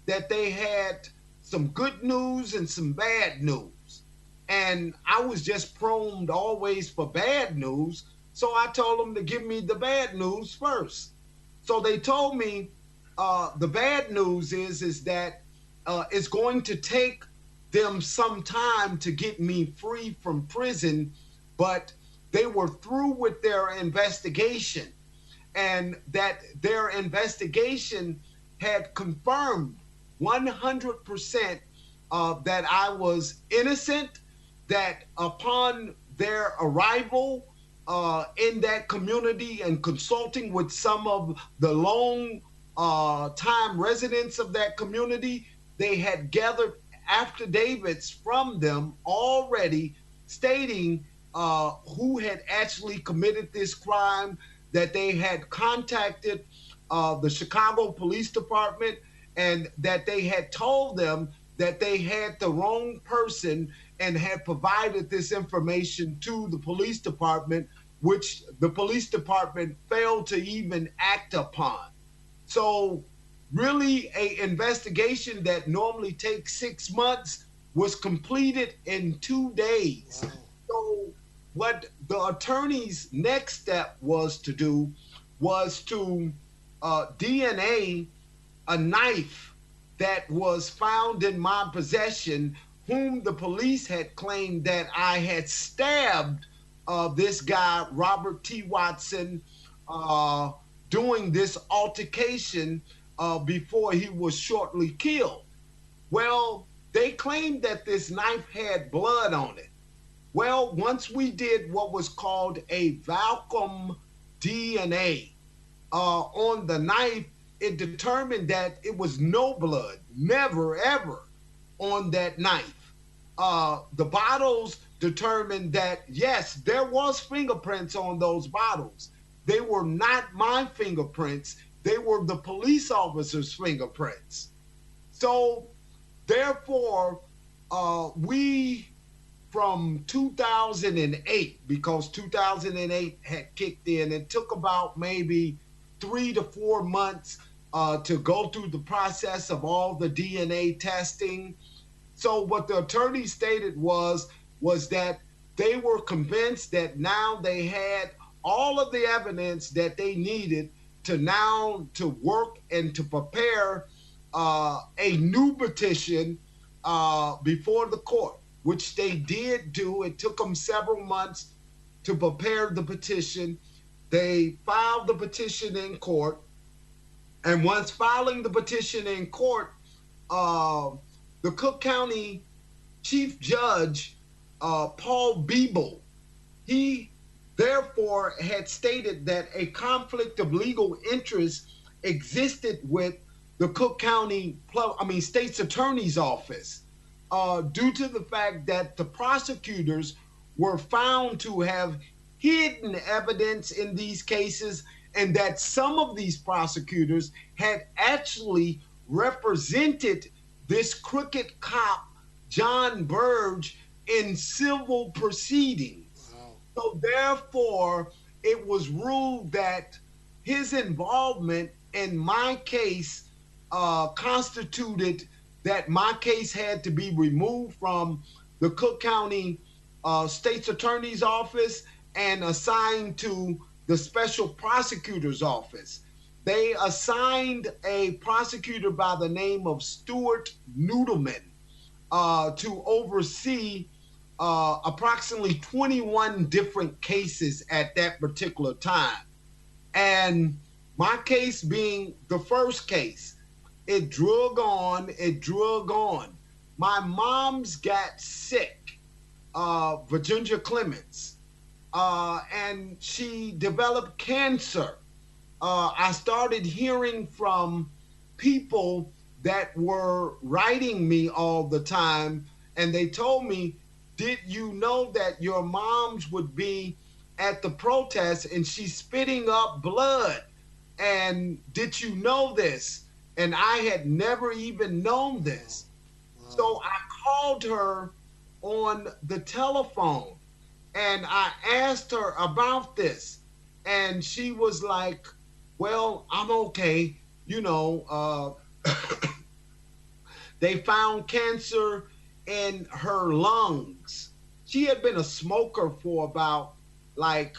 that they had some good news and some bad news. And I was just prone always for bad news. So I told them to give me the bad news first. So they told me the bad news is that it's going to take them some time to get me free from prison, but they were through with their investigation, and that their investigation had confirmed 100% that I was innocent, that upon their arrival in that community and consulting with some of the long time residents of that community, they had gathered affidavits from them already stating who had actually committed this crime, that they had contacted the Chicago Police Department, and that they had told them that they had the wrong person and had provided this information to the police department, which the police department failed to even act upon. So really, an investigation that normally takes 6 months was completed in 2 days. Wow. So what the attorney's next step was to do was to DNA a knife that was found in my possession, whom the police had claimed that I had stabbed this guy, Robert T. Watson, during this altercation before he was shortly killed. Well, they claimed that this knife had blood on it. Well, once we did what was called a vacuum DNA on the knife, it determined that it was no blood, never, ever, on that knife. The bottles determined that, yes, there was fingerprints on those bottles. They were not my fingerprints. They were the police officer's fingerprints. So, therefore, we, from 2008, because 2008 had kicked in, it took about maybe 3 to 4 months to go through the process of all the DNA testing. So what the attorney stated was that they were convinced that now they had all of the evidence that they needed to work and to prepare a new petition before the court, which they did do. It took them several months to prepare the petition. They filed the petition in court, and once filing the petition in court, the Cook County Chief Judge, Paul Beeble, he therefore had stated that a conflict of legal interest existed with the Cook County, State's Attorney's Office, due to the fact that the prosecutors were found to have hidden evidence in these cases, and that some of these prosecutors had actually represented this crooked cop, John Burge, in civil proceedings. Wow. So therefore, it was ruled that his involvement in my case constituted that my case had to be removed from the Cook County State's Attorney's Office and assigned to the Special Prosecutor's Office. They assigned a prosecutor by the name of Stuart Noodleman to oversee approximately 21 different cases at that particular time. And my case being the first case, it drug on. My mom's got sick, Virginia Clements. and she developed cancer. I started hearing from people that were writing me all the time, and they told me, did you know that your moms would be at the protest and she's spitting up blood? And did you know this? And I had never even known this. Wow. So I called her on the telephone and I asked her about this. And she was like, well, I'm okay. You know, they found cancer in her lungs. She had been a smoker for about like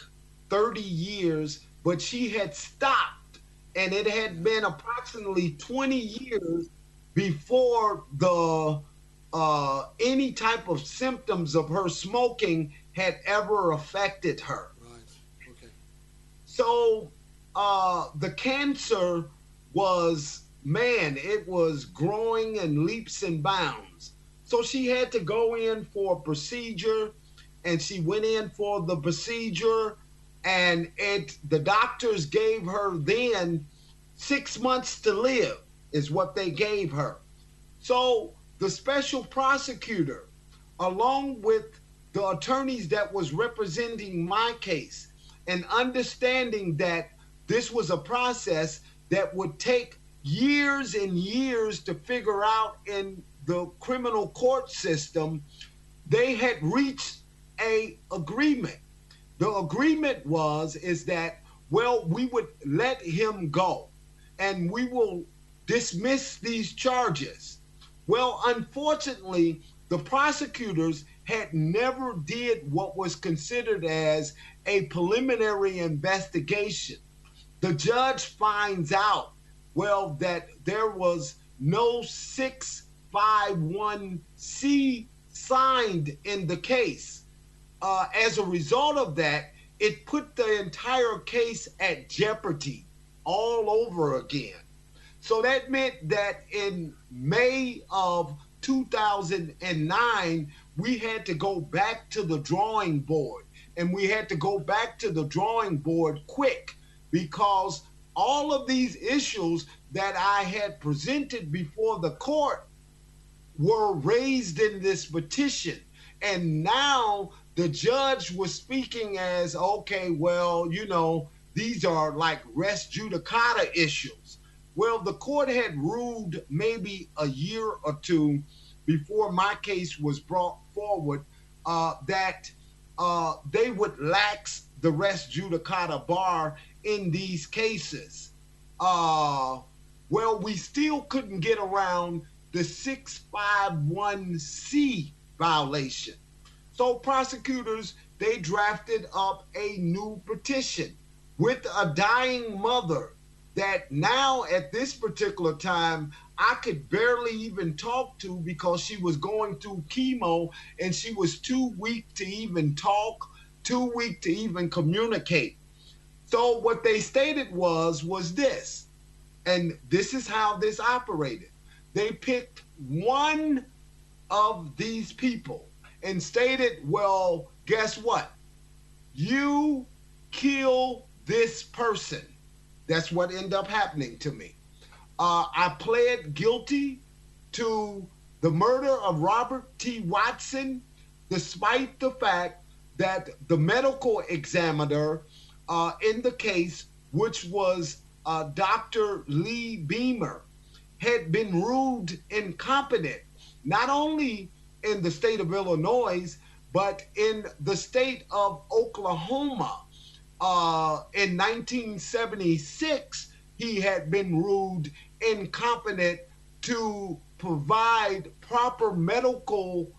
30 years, but she had stopped. And it had been approximately 20 years before the any type of symptoms of her smoking had ever affected her. Right. Okay. So the cancer was, man, it was growing in leaps and bounds. So she had to go in for a procedure, and she went in for the procedure, and the doctors gave her then 6 months to live is what they gave her. So the special prosecutor, along with the attorneys that was representing my case, and understanding that this was a process that would take years and years to figure out in the criminal court system, they had reached a agreement. The agreement is that, well, we would let him go and we will dismiss these charges. Well, unfortunately, the prosecutors had never did what was considered as a preliminary investigation. The judge finds out, well, that there was no 651C signed in the case. As a result of that, it put the entire case at jeopardy all over again. So that meant that in May of 2009, we had to go back to the drawing board. And we had to go back to the drawing board quick, because all of these issues that I had presented before the court were raised in this petition. And now the judge was speaking as, okay, well, you know, these are like res judicata issues. Well, the court had ruled maybe a year or two before my case was brought forward that they would lax the res judicata bar in these cases. Well, we still couldn't get around the 651C violation. So prosecutors, they drafted up a new petition with a dying mother that now at this particular time, I could barely even talk to because she was going through chemo and she was too weak to even talk, too weak to even communicate. So what they stated was this, and this is how this operated. They picked one of these people and stated, well, guess what? You kill this person. That's what ended up happening to me. I pled guilty to the murder of Robert T. Watson, despite the fact that the medical examiner in the case, which was Dr. Lee Beamer, had been ruled incompetent, not only in the state of Illinois, but in the state of Oklahoma. In 1976, he had been ruled incompetent to provide proper medical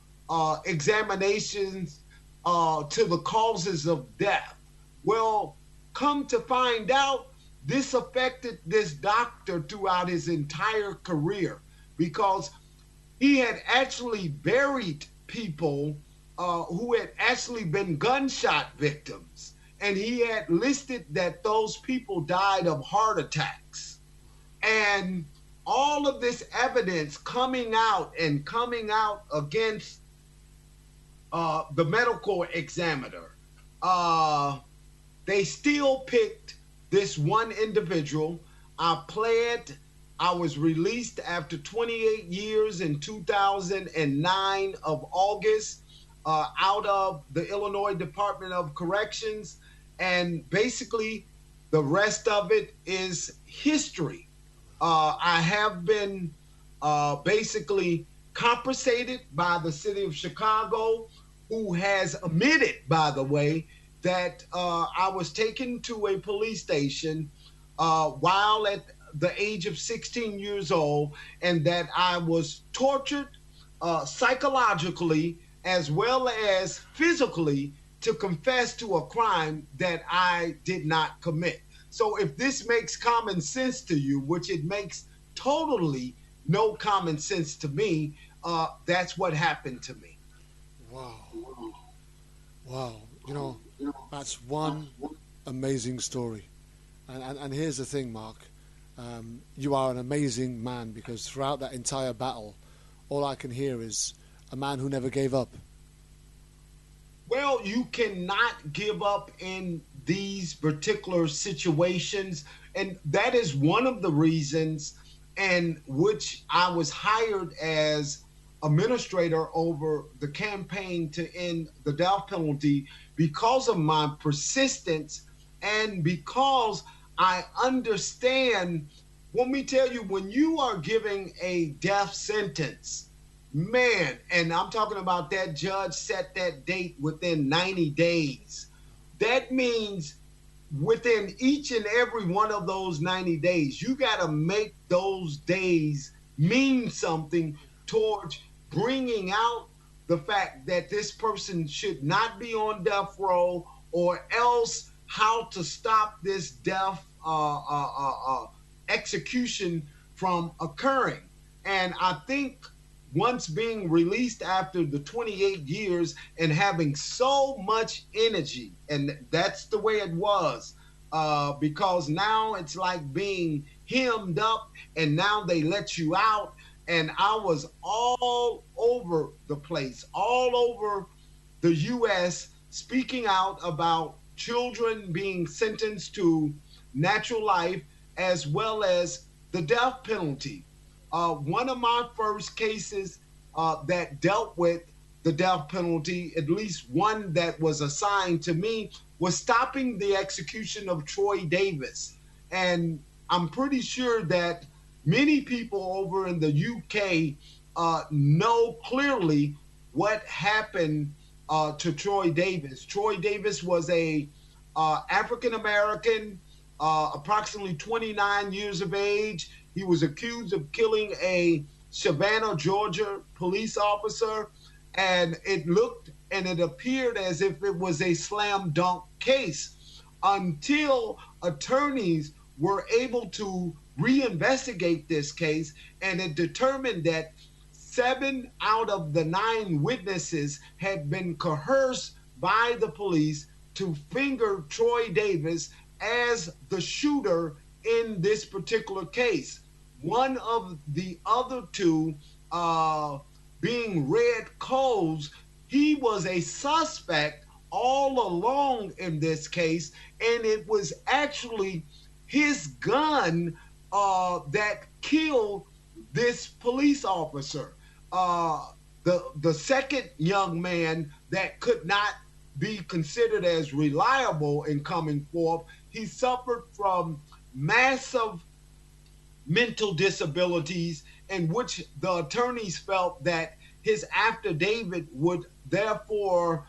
examinations to the causes of death. Well, come to find out, this affected this doctor throughout his entire career, because he had actually buried people who had actually been gunshot victims. And he had listed that those people died of heart attacks. And all of this evidence coming out against the medical examiner, they still picked this one individual. I pled. I was released after 28 years in 2009 of August out of the Illinois Department of Corrections. And basically, the rest of it is history. I have been basically compensated by the city of Chicago, who has admitted, by the way, that I was taken to a police station while at the age of 16 years old, and that I was tortured psychologically as well as physically to confess to a crime that I did not commit. So if this makes common sense to you, which it makes totally no common sense to me, that's what happened to me. Wow. Wow. You know, that's one amazing story. And here's the thing, Mark. You are an amazing man, because throughout that entire battle, all I can hear is a man who never gave up. Well, you cannot give up in these particular situations. And that is one of the reasons in which I was hired as administrator over the campaign to end the death penalty, because of my persistence and because I understand. Let me tell you, when you are giving a death sentence, man, and I'm talking about that judge set that date within 90 days. That means within each and every one of those 90 days, you got to make those days mean something towards bringing out the fact that this person should not be on death row, or else how to stop this death execution from occurring. And I think once being released after the 28 years and having so much energy, and that's the way it was, because now it's like being hemmed up, and now they let you out. And I was all over the place, all over the U.S., speaking out about children being sentenced to natural life as well as the death penalty. One of my first cases that dealt with the death penalty, at least one that was assigned to me, was stopping the execution of Troy Davis. And I'm pretty sure that many people over in the UK know clearly what happened to Troy Davis. Troy Davis was a African-American, approximately 29 years of age. He was accused of killing a Savannah, Georgia police officer, and it looked and it appeared as if it was a slam dunk case until attorneys were able to reinvestigate this case, and it determined that 7 out of the 9 witnesses had been coerced by the police to finger Troy Davis as the shooter in this particular case. One of the other 2 being Red Coles, he was a suspect all along in this case, and it was actually his gun that killed this police officer. The second young man that could not be considered as reliable in coming forth, he suffered from massive mental disabilities, in which the attorneys felt that his affidavit would therefore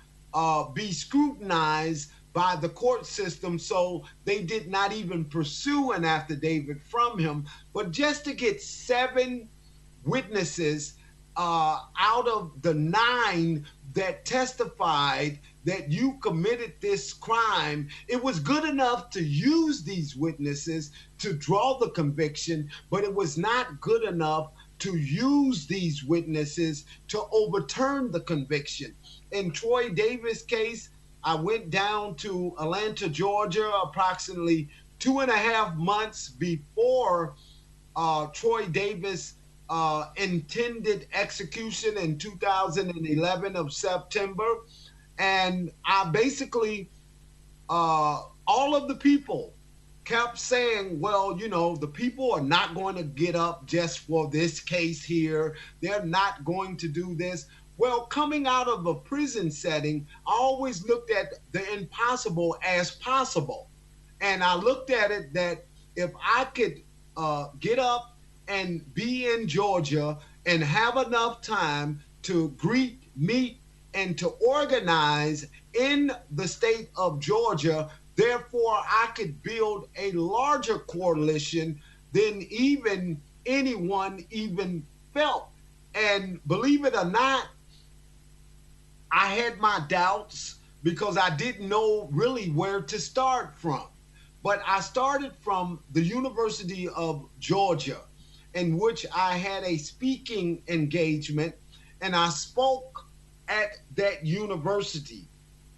be scrutinized by the court system, so they did not even pursue an affidavit from him. But just to get 7 witnesses out of the 9 that testified that you committed this crime, it was good enough to use these witnesses to draw the conviction, but it was not good enough to use these witnesses to overturn the conviction. In Troy Davis' case, I went down to Atlanta, Georgia, approximately 2.5 months before Troy Davis intended execution in 2011 of September. And I basically all of the people kept saying, well, the people are not going to get up just for this case here. They're not going to do this. Well, coming out of a prison setting, I always looked at the impossible as possible. And I looked at it that if I could get up and be in Georgia and have enough time to greet, meet, and to organize in the state of Georgia, therefore I could build a larger coalition than even anyone even felt. And believe it or not, I had my doubts because I didn't know really where to start from. But I started from the University of Georgia, in which I had a speaking engagement, and I spoke at that university.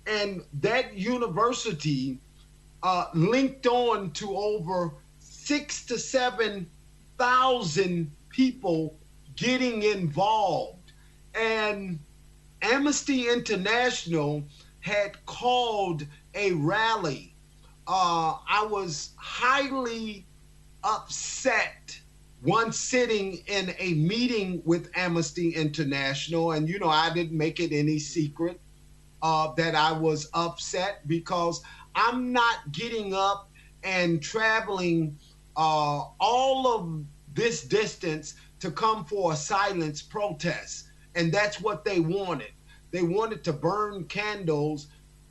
And that university linked on to over 6,000 to 7,000 people getting involved. And Amnesty International had called a rally. I was highly upset once sitting in a meeting with Amnesty International, and I didn't make it any secret that I was upset because I'm not getting up and traveling all of this distance to come for a silence protest. And that's what they wanted. They wanted to burn candles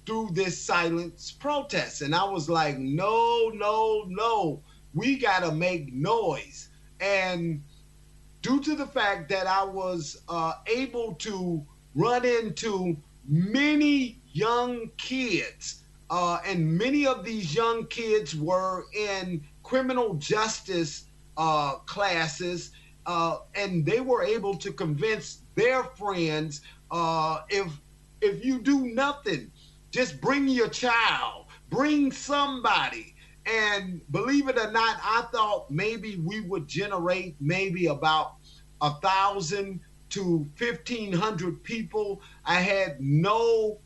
through this silence protest. And I was like, no, we got to make noise. And due to the fact that I was able to run into many young kids, and many of these young kids were in criminal justice classes, and they were able to convince their friends, if you do nothing, just bring your child, bring somebody. And believe it or not, I thought maybe we would generate maybe about 1,000 to 1,500 people. I had no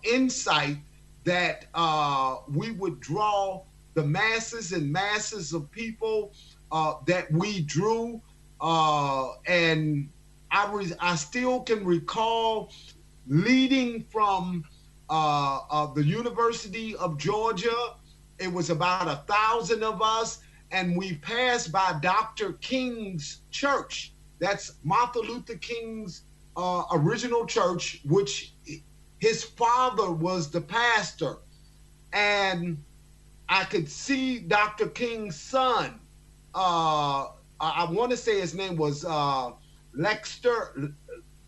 insight that we would draw the masses and masses of people that we drew. And I still can recall leading from the University of Georgia. It was about 1,000 of us, and we passed by Dr. King's church. That's Martin Luther King's original church, which his father was the pastor. And I could see Dr. King's son. I want to say his name was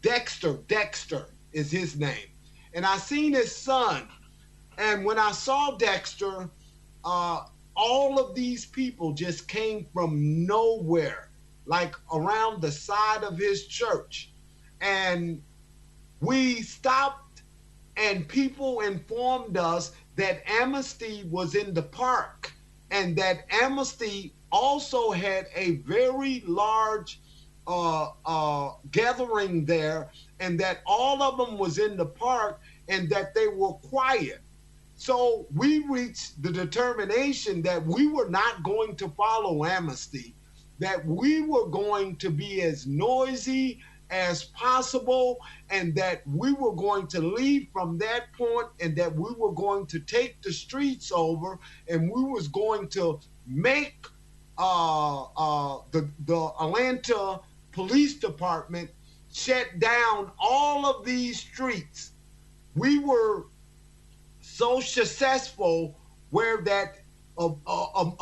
Dexter is his name. And I seen his son. And when I saw Dexter, all of these people just came from nowhere, like around the side of his church. And we stopped, and people informed us that Amnesty was in the park, and that Amnesty also had a very large gathering there, and that all of them was in the park, and that they were quiet. So we reached the determination that we were not going to follow Amnesty, that we were going to be as noisy as possible, and that we were going to leave from that point, and that we were going to take the streets over, and we was going to make the Atlanta Police Department shut down all of these streets. We were so successful where that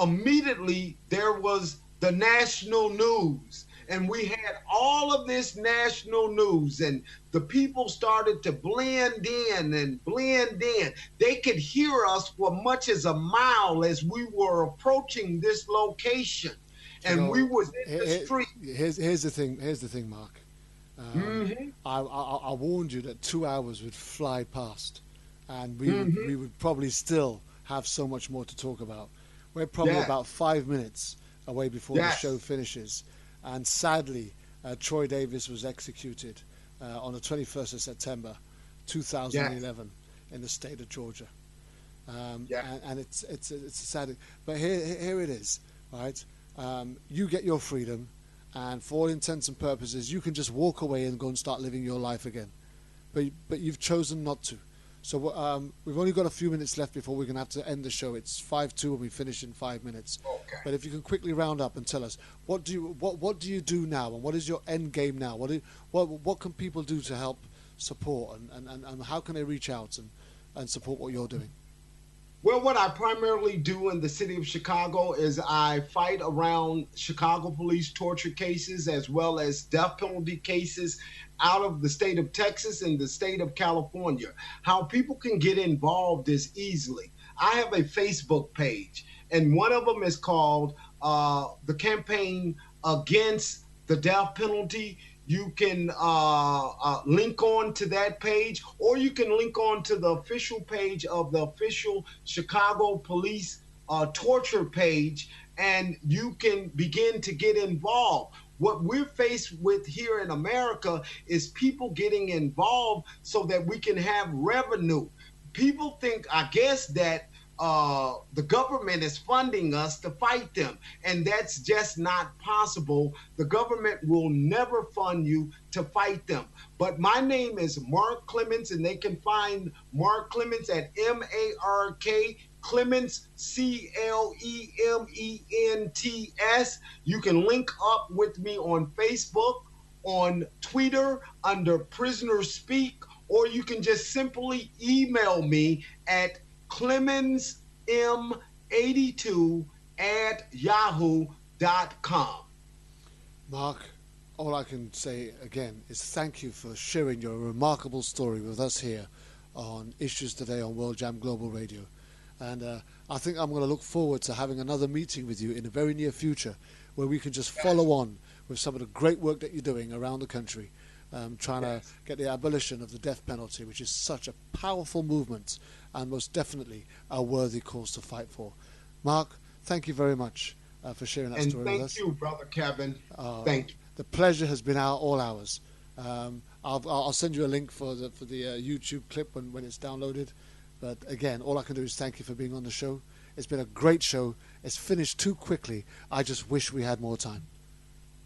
immediately there was the national news, and we had all of this national news, and the people started to blend in. They could hear us for much as a mile as we were approaching this location, and we was in the street. Here's the thing, Mark. I warned you that 2 hours would fly past, and we would probably still have so much more to talk about. We're probably about 5 minutes away before the show finishes. And sadly, Troy Davis was executed on the 21st of September, 2011, in the state of Georgia. And it's a sad. But here it is, right? You get your freedom, and for all intents and purposes, you can just walk away and go and start living your life again. But you've chosen not to. So we've only got a few minutes left before we're going to have to end the show. It's 5:02 and we finish in 5 minutes. Okay. But if you can quickly round up and tell us what do you do now, and what is your end game now? What can people do to help support, and how can they reach out and support what you're doing? Well, what I primarily do in the city of Chicago is I fight around Chicago police torture cases as well as death penalty cases out of the state of Texas and the state of California. How people can get involved is easily. I have a Facebook page, and one of them is called the Campaign Against the Death Penalty. You can link on to that page, or you can link on to the official page of the official Chicago Police torture page, and you can begin to get involved. What we're faced with here in America is people getting involved so that we can have revenue. People think, I guess, that the government is funding us to fight them, and that's just not possible. The government will never fund you to fight them. But my name is Mark Clements, and they can find Mark Clements at MARK Clements, CLEMENTS. You can link up with me on Facebook, on Twitter under Prisoner Speak, or you can just simply email me at clemensm82@yahoo.com. Mark, all I can say again is thank you for sharing your remarkable story with us here on Issues Today on World Jam Global Radio. And I think I'm going to look forward to having another meeting with you in the very near future where we can just follow on with some of the great work that you're doing around the country, trying to get the abolition of the death penalty, which is such a powerful movement and most definitely a worthy cause to fight for. Mark, thank you very much for sharing that story with us. And thank you, Brother Kevin. Thank you. The pleasure has been all ours. I'll send you a link for the YouTube clip when it's downloaded. But again, all I can do is thank you for being on the show. It's been a great show. It's finished too quickly. I just wish we had more time.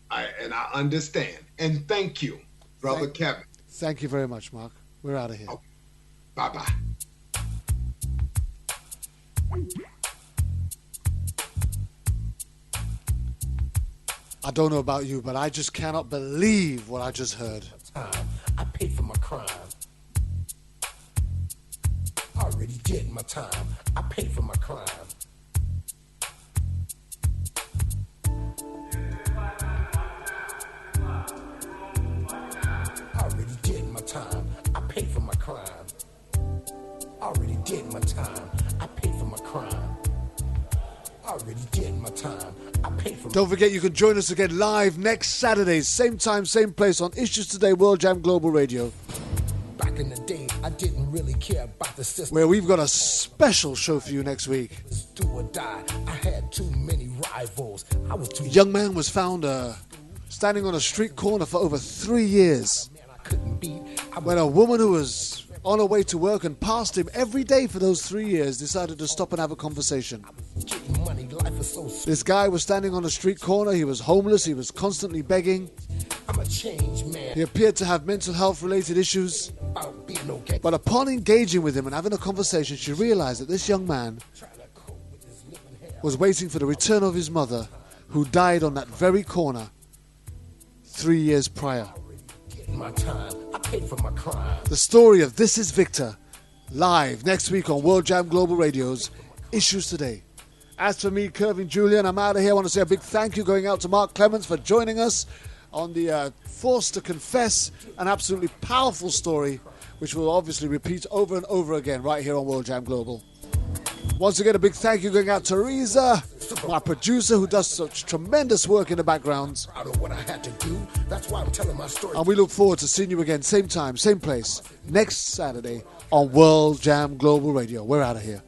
I understand. And thank you, Brother Kevin. Thank you very much, Mark. We're out of here. Okay. Bye-bye. I don't know about you, but I just cannot believe what I just heard. I paid for my crime. I already did my time. I paid for my crime. I already did my time. I paid for my crime. I already did my time. I paid for my crime. I already did my time. I paid for. Don't forget, you can join us again live next Saturday, same time, same place on Issues Today, World Jam Global Radio. Back in the day, I didn't really care about the system. Where we've got a special show for you next week. Do or die. I had too many rivals. I was too. A young man was found standing on a street corner for over 3 years. I couldn't beat. When a woman who was on her way to work and passed him every day for those 3 years decided to stop and have a conversation. Getting money, life is so sweet. This guy was standing on a street corner. He was homeless. He was constantly begging. I'm a changed man. He appeared to have mental health related issues. About being okay. But upon engaging with him and having a conversation, she realized that this young man was waiting for the return of his mother, who died on that very corner 3 years prior. My time. I paid for my crime. The story of This Is Victor, live next week on World Jam Global Radio's Issues Today. As for me, Kervin Julian, I'm out of here. I want to say a big thank you going out to Mark Clements for joining us on the Forced to Confess, an absolutely powerful story, which we'll obviously repeat over and over again right here on World Jam Global. Once again, a big thank you going out to Teresa, my producer, who does such tremendous work in the background. I know what I had to do. That's why I'm telling my story. And we look forward to seeing you again, same time, same place, next Saturday on World Jam Global Radio. We're out of here.